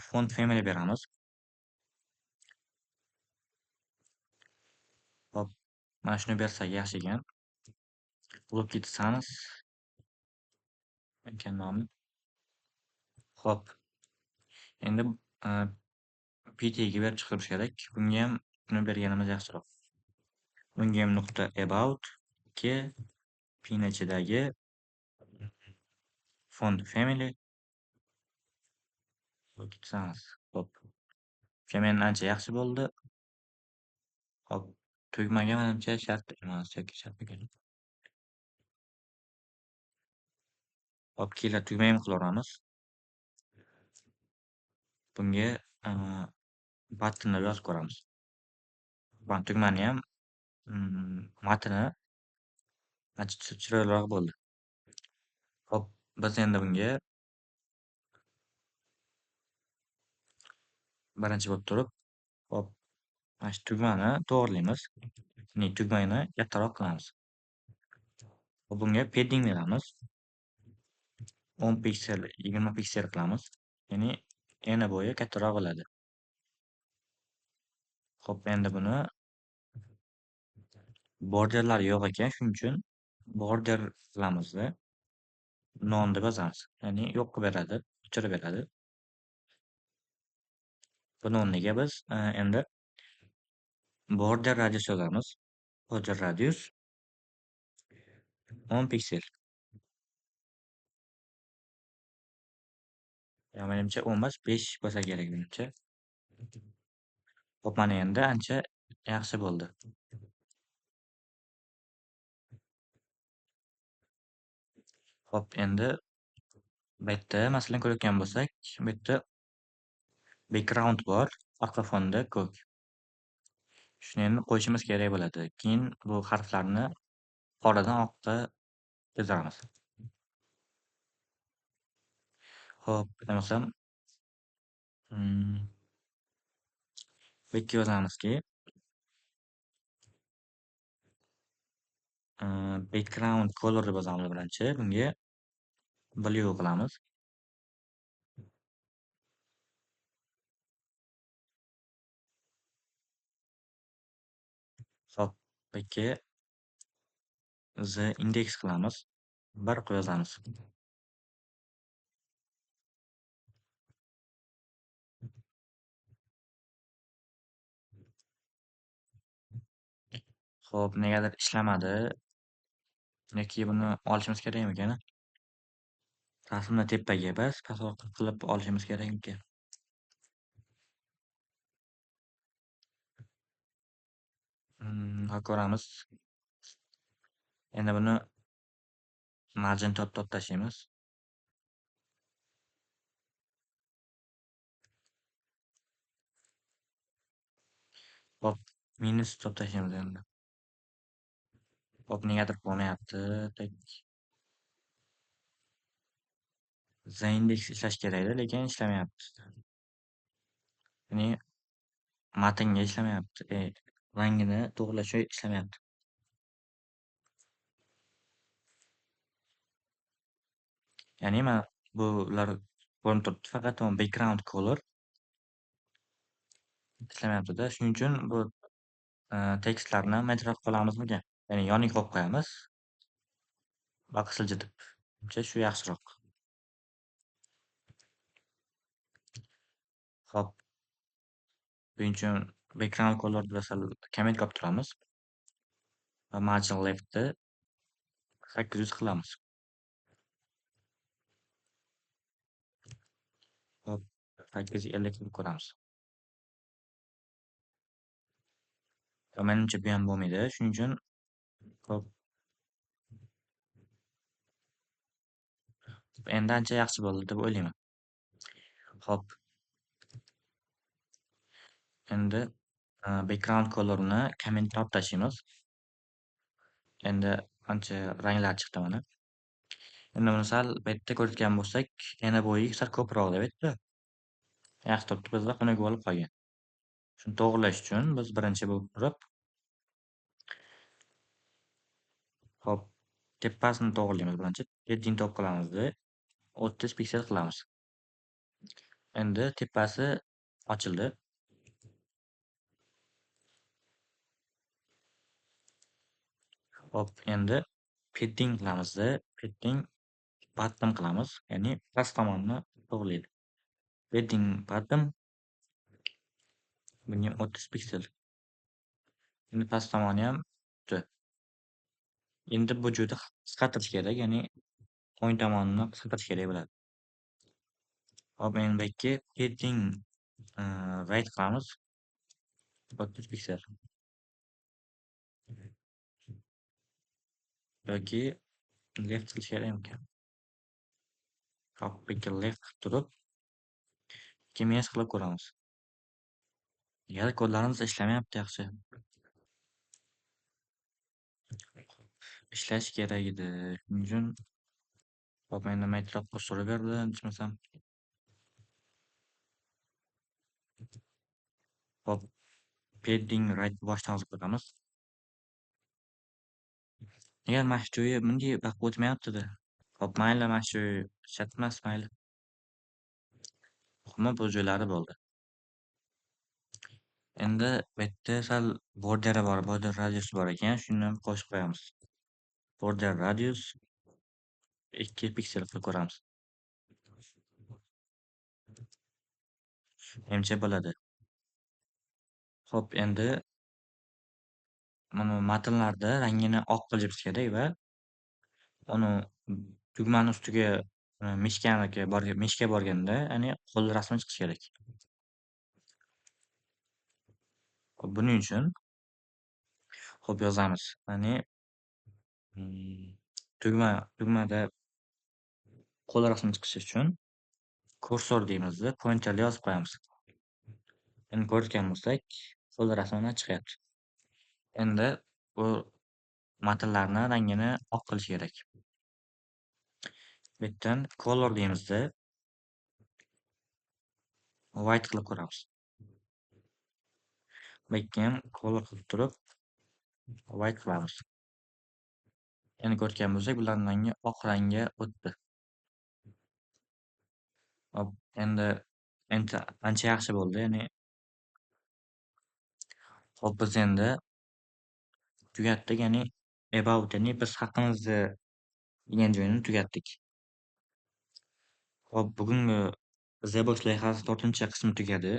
[SPEAKER 1] font family beramiz. Hop, mana shuni bersak yaxshi ekan. Blockit sans ekan nomi. Hop. Endi pt ga berib chiqarish kerak. Bunga ham buni berganimiz yaxshiroq. Bunga ham nuqta about ke p ni ichidagi font family blockit sans. Hop. Family ancha yaxshi bo'ldi. Hop. Tugmaga menimcha shart emas yoki shart ekan. Hop, keyin tugma ham qilaveramiz. Bunga buttonlar yozib ko'ramiz. Mana tugmani ham matni ancha chiroyliroq bo'ldi. Hop, biz endi bunga birinchi bo'lib turib, hop, mana shu tugmani to'g'rilaymiz. Ya'ni tugmani kattaroq qilamiz. Hop, bunga padding beramiz. 10 piksel, 20 piksel qilamiz. Ya'ni eni bo'yi kattaroq bo'ladi. Hop, endi buni borderlar yo'q ekan, shuning uchun border qilamizda non deb yozamiz. Ya'ni yo'q qilib beradi, o'chirib beradi. Buni o'rniga biz endi border radius yozamiz. Border radius 10 piksel. Menimcha 10 emas, 5 bo'lsa kerak menimcha. Hop, mana endi ancha yaxshi bo'ldi. Hop, endi bu yerda masalan ko'rayotgan bo'lsak, bu yerda background bor, orqa fonda ko'k. Shuni endi qo'yishimiz kerak bo'ladi. Keyin bu harflarni qoradan oqqa o'tkazamiz. Hop, demasam bu yerga yozamizki background color deb yozamiz birinchi. Bunga blue qilamiz. Hop, bu yerga the index qilamiz. 1 qo'yib yozamiz. Xo'p, negadir ishlamadi. Yoki buni olishimiz kerakmikan? Rasmni tepaga emas, pastroq qilib olishimiz kerakmikan? Ko'ramiz. Endi buni Marjin top tashlaymiz. Hop, minus tashlaymiz endi. Hop, negadir bo'lmayapti. The index ishlash kerakda, lekin ishlamayapti. Ya'ni matnga ishlamayapti. Rangini to'g'irlash ishlamayapti. Ya'ni mana bular ko'rinib turibdi, faqat background color ishlamayapti-da. Shuning uchun bu tekstlarni metroq qo'yamizmikan? Ya'ni yoniga qo'yib qo'yamiz va qisiltib. Shu yaxshiroq. Hop, buning uchun background color deb sal comment qilib turamiz va margin leftni 800 qilamiz. Hop, 850 qilib ko'ramiz. Menimcha bu ham bo'lmaydi. Shuning uchun hop, endi ancha yaxshi bo'ldi deb o'ylayman. Hop, endi background colorni commentga olib tashlaymiz. Endi ancha ranglar chiqdi mana. Endi buni sal bu yerda ko'rayotgan bo'lsak, yana bo'yi sal ko'proq deb aytdi. Yaxshi turibdi, bizda xunuk bo'lib qolgan. Shuni to'g'irlash uchun biz birinchi bo'lib turib, hop, tepasini to'g'irlaymiz birinchi. Padding top qilamiz-da, 30 piksel qilamiz. Endi tepasi ochildi. Hop, endi padding qilamiz-da, padding bottom qilamiz, ya'ni past tomonni to'g'irlaydi. Padding bottom bunga 30 piksel. Endi past tomoni ham endi bu juda qisqartirish kerak, ya'ni o'ng tomonini qisqartirish kerak bo'ladi. Hop, endi bu yerga padding right qilamiz, 30 piksel. Yoki left qilish kerakmikan? Hop, bu yerga left qilib turib, ikki minus qilib ko'ramiz. Agar kodlarimiz ishlamayapti yaxshi. Ishlash kerak edi. Shuning uchun hop, endi MATLABga so'rab berdi, ichmasam. Hop, padding right boshdan yozib ko'ramiz. Agar mana shu joyi bunday vaqt o'tmayapti-da. Hop, mayli, mana shu shart emas, mayli. Muhimi bu joylari bo'ldi. Endi bu yerda sal border radius bor ekan, shuni ham qo'shib qo'yamiz. Border radius 2 piksel qilib ko'ramiz. Menimcha bo'ladi. Hop, endi mana matnlarda rangini oq qilishimiz kerak va uni tugmani ustiga mishga borganda, ya'ni qo'l rasmi chiqishi kerak. Hop, buning uchun hop yozamiz. Ya'ni tugmada qo'l rasmi chiqishi uchun kursor deymizda, pointerli yozib qo'yamiz. Endi ko'rgan bo'lsak, qo'l rasmi chiqyapti. Endi bu matnlarni rangini oq qilish kerak. Bu yerdan color deymizda, white qilib ko'ramiz. Bu yerga ham color qilib turib, white qilamiz. Endi ko'rgan bo'lsak, bularning rangi oq rangga o'tdi. Hop, endi ancha yaxshi bo'ldi. Ya'ni hop, biz endi tugatdik, ya'ni about, ya'ni biz haqimizda degan joyini tugatdik. Hop, bugungi ZBox loyihasi 4-qismi tugadi.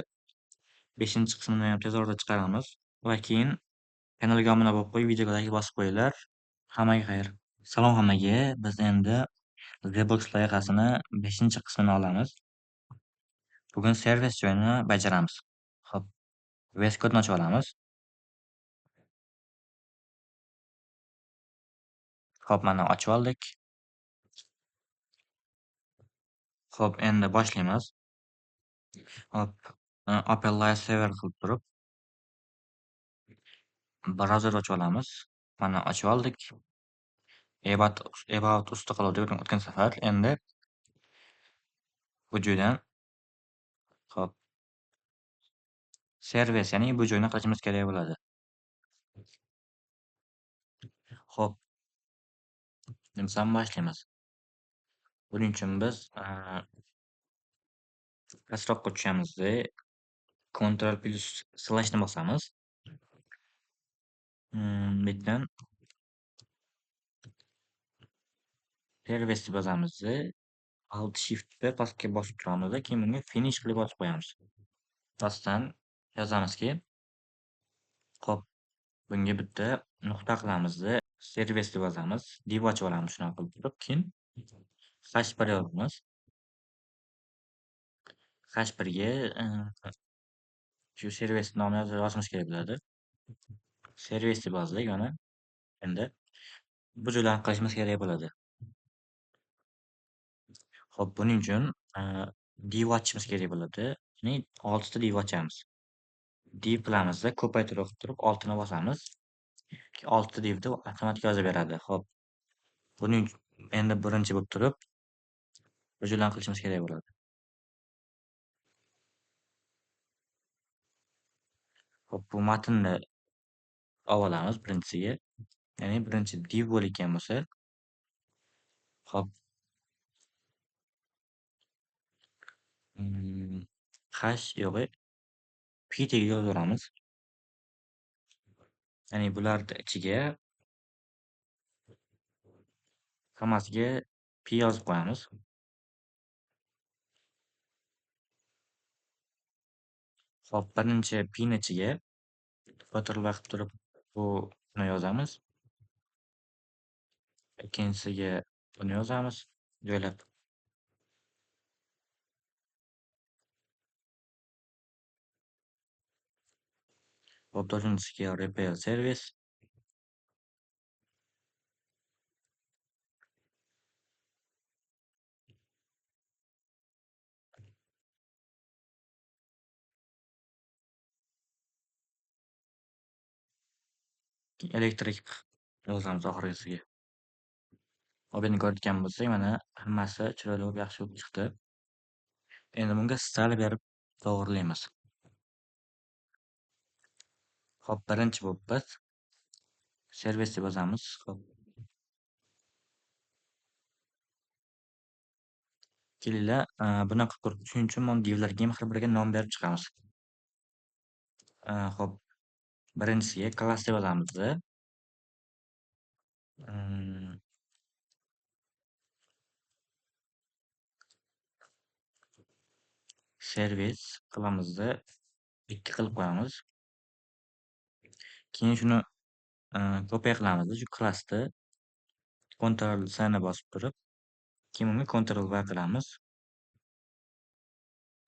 [SPEAKER 1] 5-qismini ham tez orada chiqaramiz va keyin kanalga obuna bo'lib qo'yib, videoga like bosib qo'yinglar. Hammaga xayr. Salom hammaga. Biz endi ZBox loyihasini 5-qismini olamiz. Bugun servis joyini bajaramiz. Hop, VS Code'ni ochib olamiz. Hop, mana ochib oldik. Xo'p, endi boshlaymiz. Hop, Open Live Server qilib turib, brauzer ochib olamiz. Mana ochib oldik. About usti qiluvdik o'tgan safar. Endi bu joydan hop, servis, ya'ni bu joyni qilishimiz kerak bo'ladi. Xo'p, nimasidan boshlaymiz? Buning uchun biz pastroqqa tushamizda Ctrl+// bosamiz. Bittadan servis deb yozamizda Alt Shift va pastga bosib turamiz, keyin bunga finish qilib yozib qo'yamiz. Pastdan yozamizki, hop, bunga bitta nuqta qilamizda servis deb yozamiz. Div ochib olamiz shunaqa qilib turib, keyin h1 yozamiz. h1 ga shu servis nomini yozishimiz kerak bo'ladi. Servis deb yozdik mana. Endi bu joylarni qilishimiz kerak bo'ladi. Xo'p, buning uchun div ochishimiz kerak bo'ladi. Ya'ni 6 ta div ochamiz. Div qilamizda ko'paytirib turib 6 ni bosamiz. 6 ta divni avtomatik yozib beradi. Xo'p, buning endi birinchi bo'lib turib bu joylarni qilishimiz kerak bo'ladi. Xo'p, bu matnni olamiz birinchisiga. Ya'ni birinchi div bo'layotgan bo'lsa, hop, hash yo'g'i p tagiga yozaveramiz. Ya'ni bularni ichiga hammasiga p yozib qo'yamiz. Hop, birinchi p ni ichiga Ctrl qilib turib buni yozamiz. Ikkinchisiga buni yozamiz joylab. Hop, to'rtinchisiga repair service. Elektrik yozamiz oxirgisiga. Hop, endi ko'rayotgan bo'lsak, mana hammasi chiroyli bo'lib yaxshi bo'lib chiqdi. Endi bunga style berib to'g'rilaymiz. Hop, birinchi bo'lib biz servis deb yozamiz. Hop, kelinglar, bunaqa ko'rib shuning uchun mana divlarga ham har biriga nom berib chiqamiz. Hop, birinchisiga class deb yozamiz. Servis qilamizda 2 qilib qo'yamiz. Keyin shuni copy qilamiz shu klassni Ctrl S ni bosib turib, keyin unga Ctrl V qilamiz.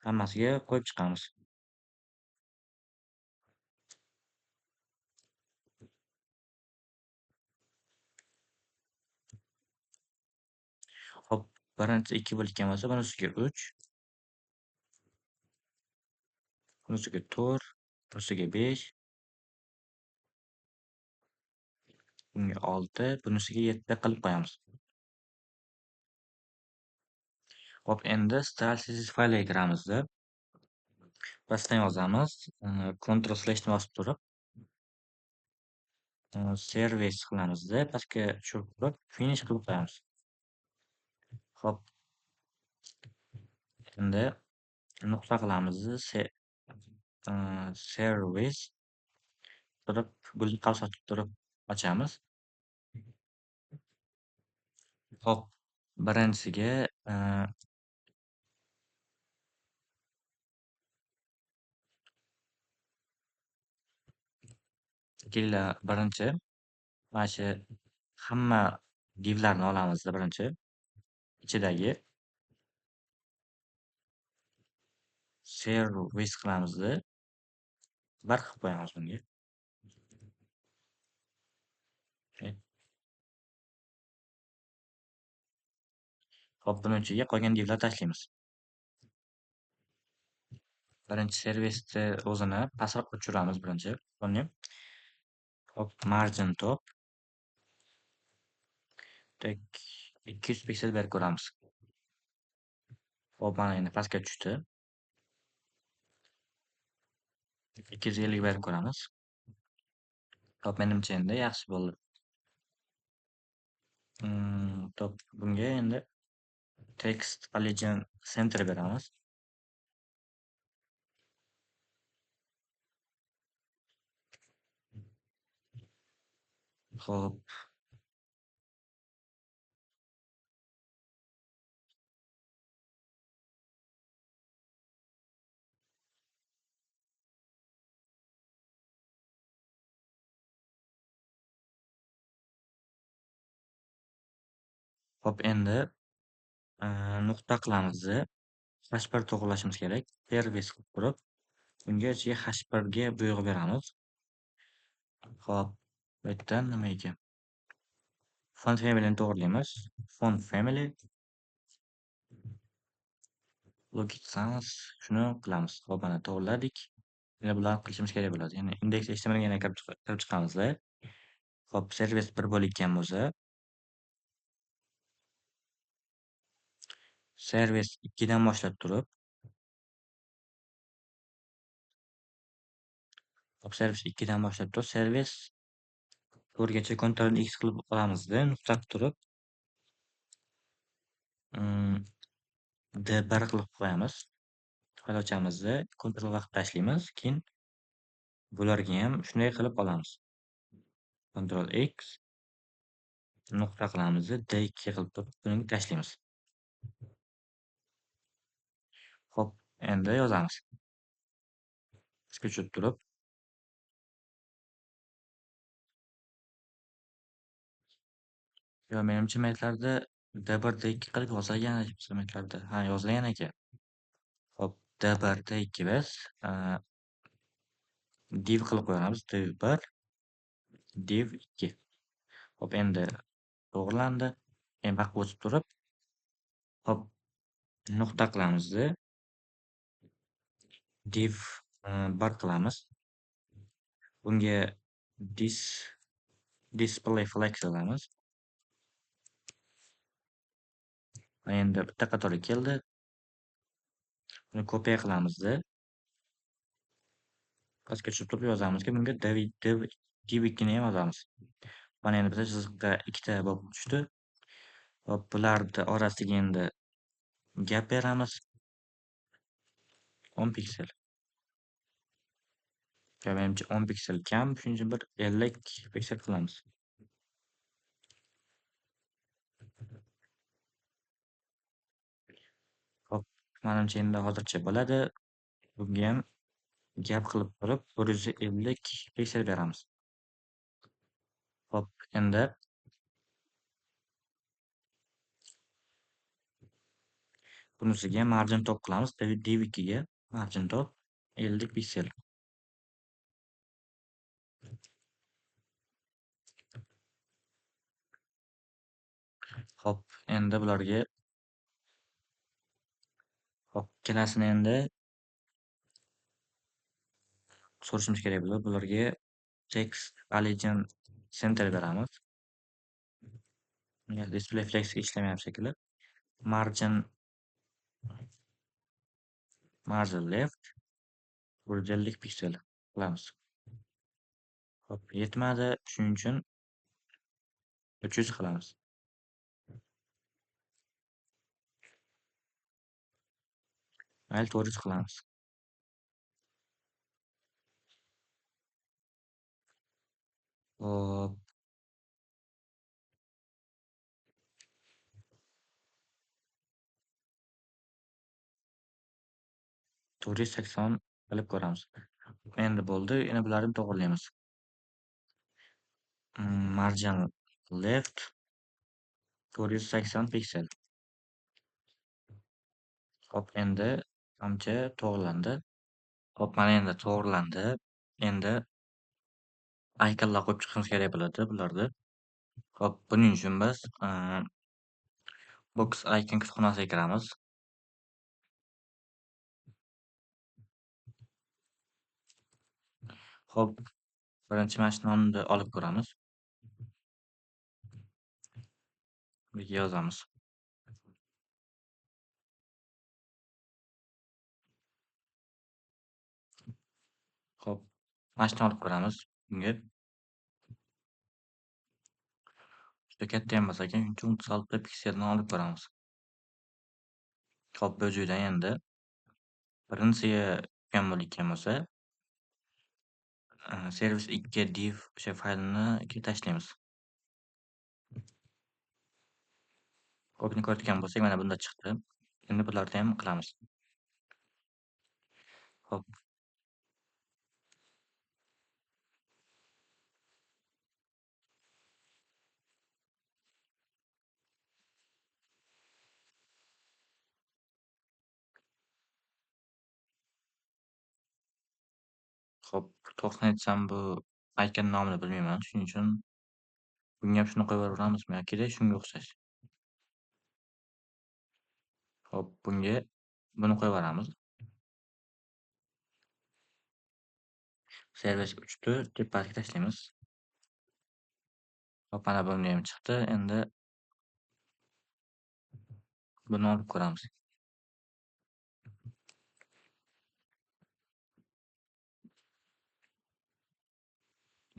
[SPEAKER 1] Hammasiga qo'yib chiqamiz. Hop, birinchi 2 bo'lgan bo'lsa, bunisiga 3, bunisiga 4, bunisiga 5, bunga 6, bunisiga 7 qilib qo'yamiz. Hop, endi style faylga kiramizda. Pastdan yozamiz. Ctrl// ni bosib turib, servis qilamizda, pastga tushirib turib, finish qilib qo'yamiz. Hop, endi nuqta qilamiz. Service turib, gulni qaps ochib turib ochamiz. Hop, birinchisiga kelinglar, birinchi mana shu hamma divlarni olamiz birinchi ichidagi servis qilamizda bir qilib qo'yamiz bunga. Hop, buni ichiga qolgan divlarni tashlaymiz. Birinchi servisni o'zini pastroqqa tushiramiz birinchi. Buni hop, margin top tak 200 piksel berib ko'ramiz. Hop, mana endi pastga tushdi. 250 berib ko'ramiz. Hop, menimcha endi yaxshi bo'ldi. Top bunga endi text allegian center beramiz. Hop, hop endi nuqta qilamiz. H1 to'g'irlashimiz kerak. Servis qilib turib, bunga ichiga H1 ga buyruq beramiz. Hop, bu yerdan nima ekan? Font family'ni to'g'irlaymiz. Font family logit sans shuni qilamiz. Hop, mana to'g'irladik. Yana bularni qilishimiz kerak bo'ladi. Ya'ni index html ga yana kirib chiqamiz. Hop, servis 1 bo'layotgan bo'lsa, servis 2 dan boshlab turib, hop, servis 2 dan boshlab turib, servis 4 gacha Ctrl X qilib olamizda, nuqta qilib turib, D1 qilib qo'yamiz. Fayl ochamiz-da, Ctrl vaqt tashlaymiz, keyin bularga ham shunday qilib olamiz. Ctrl X nuqta qilamiz, D2 qilib turib, buni tashlaymiz. Hop, endi yozamiz. Pastga tushib turib, yo, menimcha metlarda D1 D2 qilib yozilgan metlarda. Ha, yozilgan ekan. Hop, D1 D2 biz div qilib qo'yamiz. Div1 div2. Hop, endi to'g'rilandi. Endi vaqt o'tib turib, hop, nuqta qilamiz. Div1 qilamiz. Bunga display flex yozamiz. Endi bitta qatori keldi. Buni kopiya qilamiz. Pastga tushib turib yozamizki, bunga div2 ni ham yozamiz. Mana endi bitta chiziqqa ikkita bo'lib tushdi. Hop, bularni orasiga endi gap beramiz. 10 piksel. Menimcha 10 piksel kam, shuning uchun bir 50 piksel qilamiz. Hop, menimcha endi hozircha bo'ladi. Bunga ham gap qilib turib 150 piksel beramiz. Hop, endi bunisiga margin top qilamiz. Div2 ga margin top 50 piksel. Hop, endi bularga hop, ikkalasini endi so'rashimiz kerak bo'ladi. Bularga text allegian center beramiz. Display flex ishlamayapti shekilli. Margin left 150 piksel qilamiz. Hop, yetmadi. Shuning uchun 300 qilamiz. Mayli, 400 qilamiz. Hop, 480 qilib ko'ramiz. Endi bo'ldi. Yana bularni to'g'irlaymiz. Margin left 480 piksel. Hop, endi ancha to'g'rilandi. Hop, mana endi to'g'rilandi. Endi ikonlar qo'yib chiqishimiz kerak bo'ladi bularda. Hop, buning uchun biz box icon kutubxonasiga kiramiz. Xo'p, birinchi mashinamni olib ko'ramiz. Birga yozamiz. Xo'p, mashina olib ko'ramiz bunga. Juda katta ham emas ekan, shuning uchun 36 pikseldan olib ko'ramiz. Xo'p, bu joydan endi birinchisiga tushgan bo'layotgan bo'lsa, servis 2 div o'sha faylni tashlaymiz. Xo'p, ko'rayotgan bo'lsak, mana bunda chiqdi. Endi bularda ham qilamiz. Xo'p, xo'p, to'g'risini aytsam, bu aytgan nomini bilmayman. Shuning uchun bunga ham shuni qo'yib yoki shunga o'xshash. Xo'p, bunga buni qo'yib servis 3 ni tepasiga tashlaymiz. Xo'p, mana bunga ham chiqdi. Endi buni olib ko'ramiz.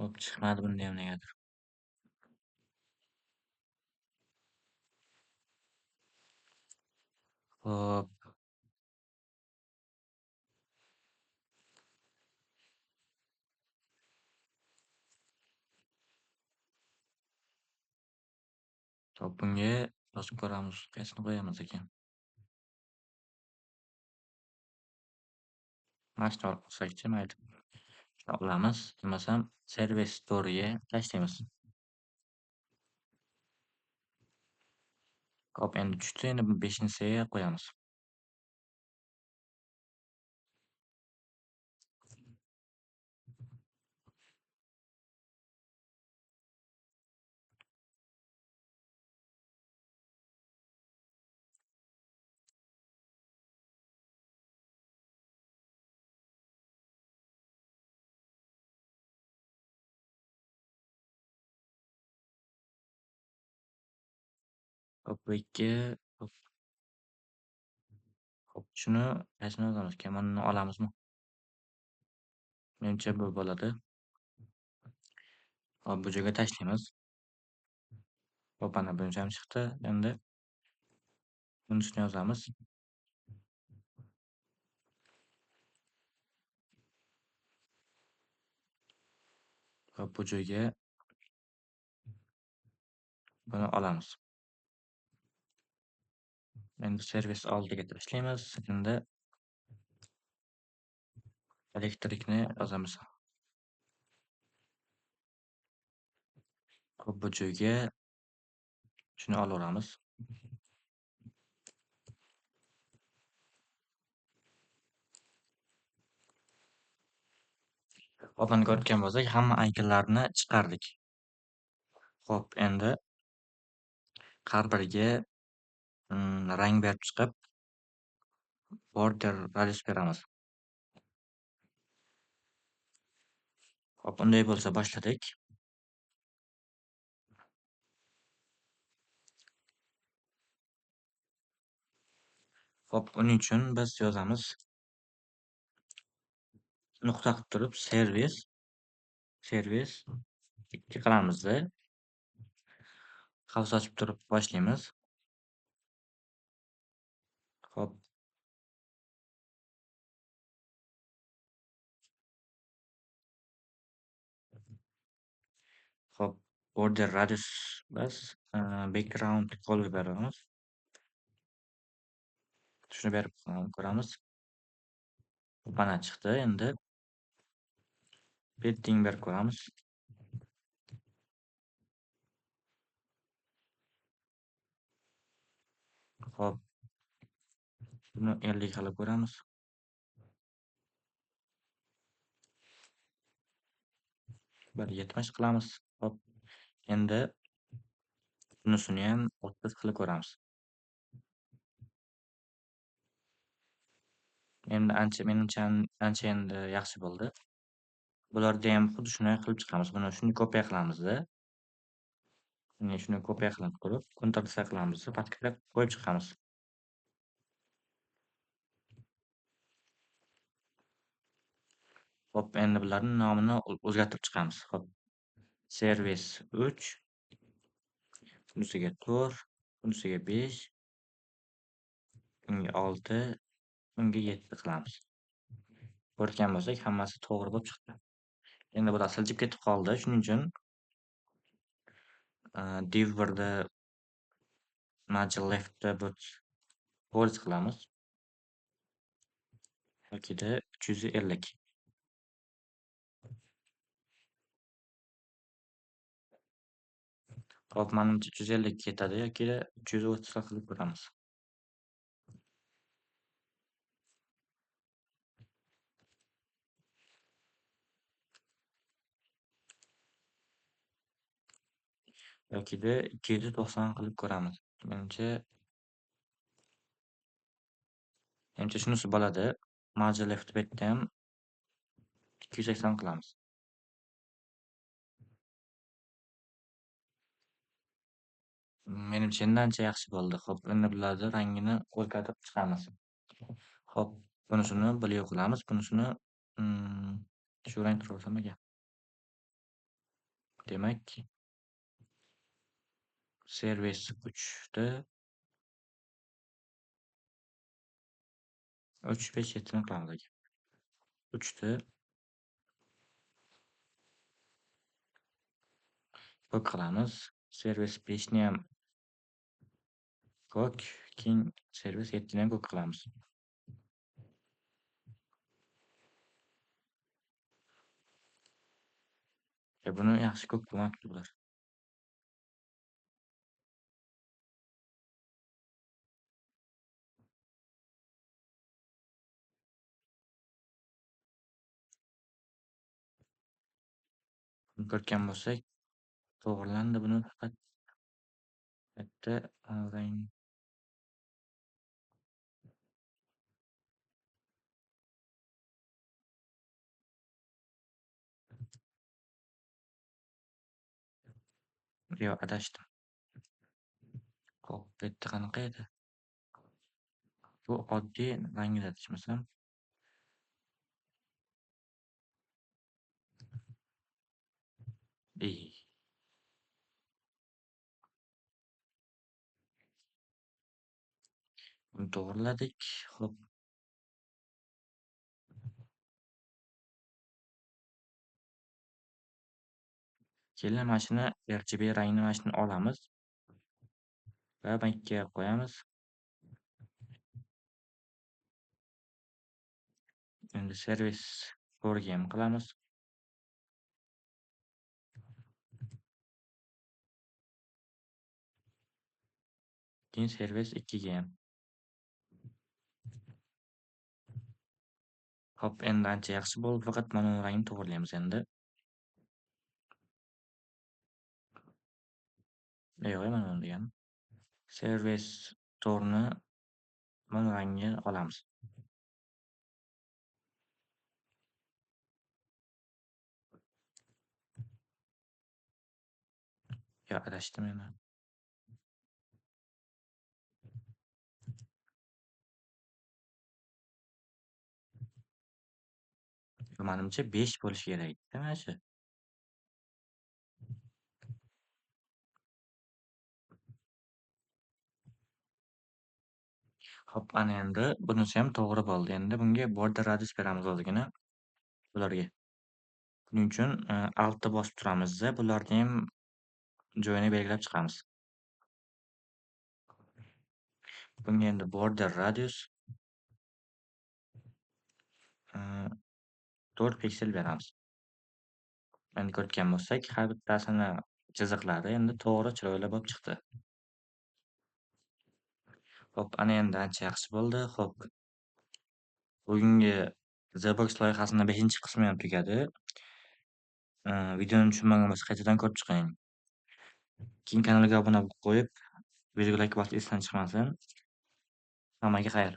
[SPEAKER 1] Xo'p, chiqmadi bunda ham negadir. Xo'p, bunga bosib ko'ramiz. Qaysini qo'yamiz ekan? Mashina olib qo'ysak-chi, mayli. Shuni olamiz. Bo'lmasam servis store'ga tashlaymiz. Xo'p, endi tushdi. Endi 5-siga qo'yamiz. Xo'p, bu 2. Xo'p, shuni qaysini yozamiz? Kamonni olamizmi? Menimcha bu bo'ladi. Xo'p, bu joyga tashlaymiz. Xo'p, mana bunisi ham chiqdi. Endi bunisini yozamiz. Xo'p, bu joyga buni olamiz. Endi servis oldiga tashlaymiz. Endi elektrikni yozamiz. Xo'p, bu joyga shuni olaveramiz. Xo'p, mana ko'rgan bo'lsak, hamma aykonlarni chiqardik. Xo'p, endi har biriga rang berib chiqib, border radius beramiz. Xo'p, unday bo'lsa boshladik. Xo'p, uning uchun biz yozamiz. Nuqta qilib turib servis 2 qilamizda. Qavs ochib turib boshlaymiz. Xo'p. Xo'p, border radius biz background color beramiz. Shuni berib ko'ramiz. Mana chiqdi. Endi padding berib ko'ramiz. Xo'p. Buni 50 qilib ko'ramiz. Bir 70 qilamiz. Xo'p. Endi bunisini ham 30 qilib ko'ramiz. Endi menimcha ancha endi yaxshi bo'ldi. Bularda ham xuddi shunday qilib chiqamiz. Buni shuni kopiya qilamiz-da. Shuni kopiya qilib turib, Ctrl+C qilamiz, pastga qo'yib chiqamiz. Hop, endi bularning nomini o'zgartirib chiqamiz. Hop, servis 3, bunisiga 4, bunisiga 5, bunga 6, bunga 7 qilamiz. Ko'rgan bo'lsak, hammasi to'g'ri bo'lib chiqdi. Endi bular siljib ketib qoldi. Shuning uchun div 1da margin left'da bold qilamiz. Yokida 350. Hop, menimcha 350 ketadi yoki 330 qilib ko'ramiz. Yokida 290 qilib ko'ramiz. Menimcha shunisi bo'ladi. Margin left betda ham 280 qilamiz. Menimcha endi ancha yaxshi bo'ldi. Hop, endi bularni rangini o'zgartirib chiqamiz. Hop, bunisini blue qilamiz, bunisini shu rang turolsam ekan. Demak, servis 3da 3, 5, 7 qilamiz ekan. 3da ko'k qilamiz. Servis 5ni ham ko'k, keyin servis 7ni ham ko'k qilamiz. Buni yaxshi ko'k qilmoqchi bular. Ko'rgan bo'lsak, to'g'rilandi. Buni faqat bitta rang yo'q, adashdim. Hop, bu yerda qanaqa edi? Bu oddiy rangida adashmasam. Buni to'g'riladik. Hop. Keyin mana shuni RGB rangni mana shuni olamiz va bankga qo'yamiz. Endi servis 4ga ham qilamiz. Keyin servis 2ga ham. Hop, endi ancha yaxshi bo'ldi, faqat mana bu rangni to'g'rilaymiz endi. Yo'q, mana buni deganim. Servis 4ni mana rangga olamiz. Yo'q, adashdim yana. Menimcha 5 bo'lishi kerak mana shu. Hop, ana endi bunisi ham to'g'ri bo'ldi. Endi bunga border radius beramiz ozgina bularga. Buning uchun altni bosib turamiz-da, bularni ham joyini belgilab chiqamiz. Bunga endi border radius 4 piksel beramiz. Endi ko'rgan bo'lsak, har bittasini chiziqlari endi to'g'ri chiroyli bo'lib chiqdi. Hop, ana endi ancha yaxshi bo'ldi. Hop. Bugungi ZBox loyihasining 5-qismi ham tugadi. Videoni tushunmagan bo'lsa qaytadan ko'rib chiqing. Keyin kanalga obuna bo'lib qo'yib, videoga like bosib esdan chiqmasin. Hammaga xayr.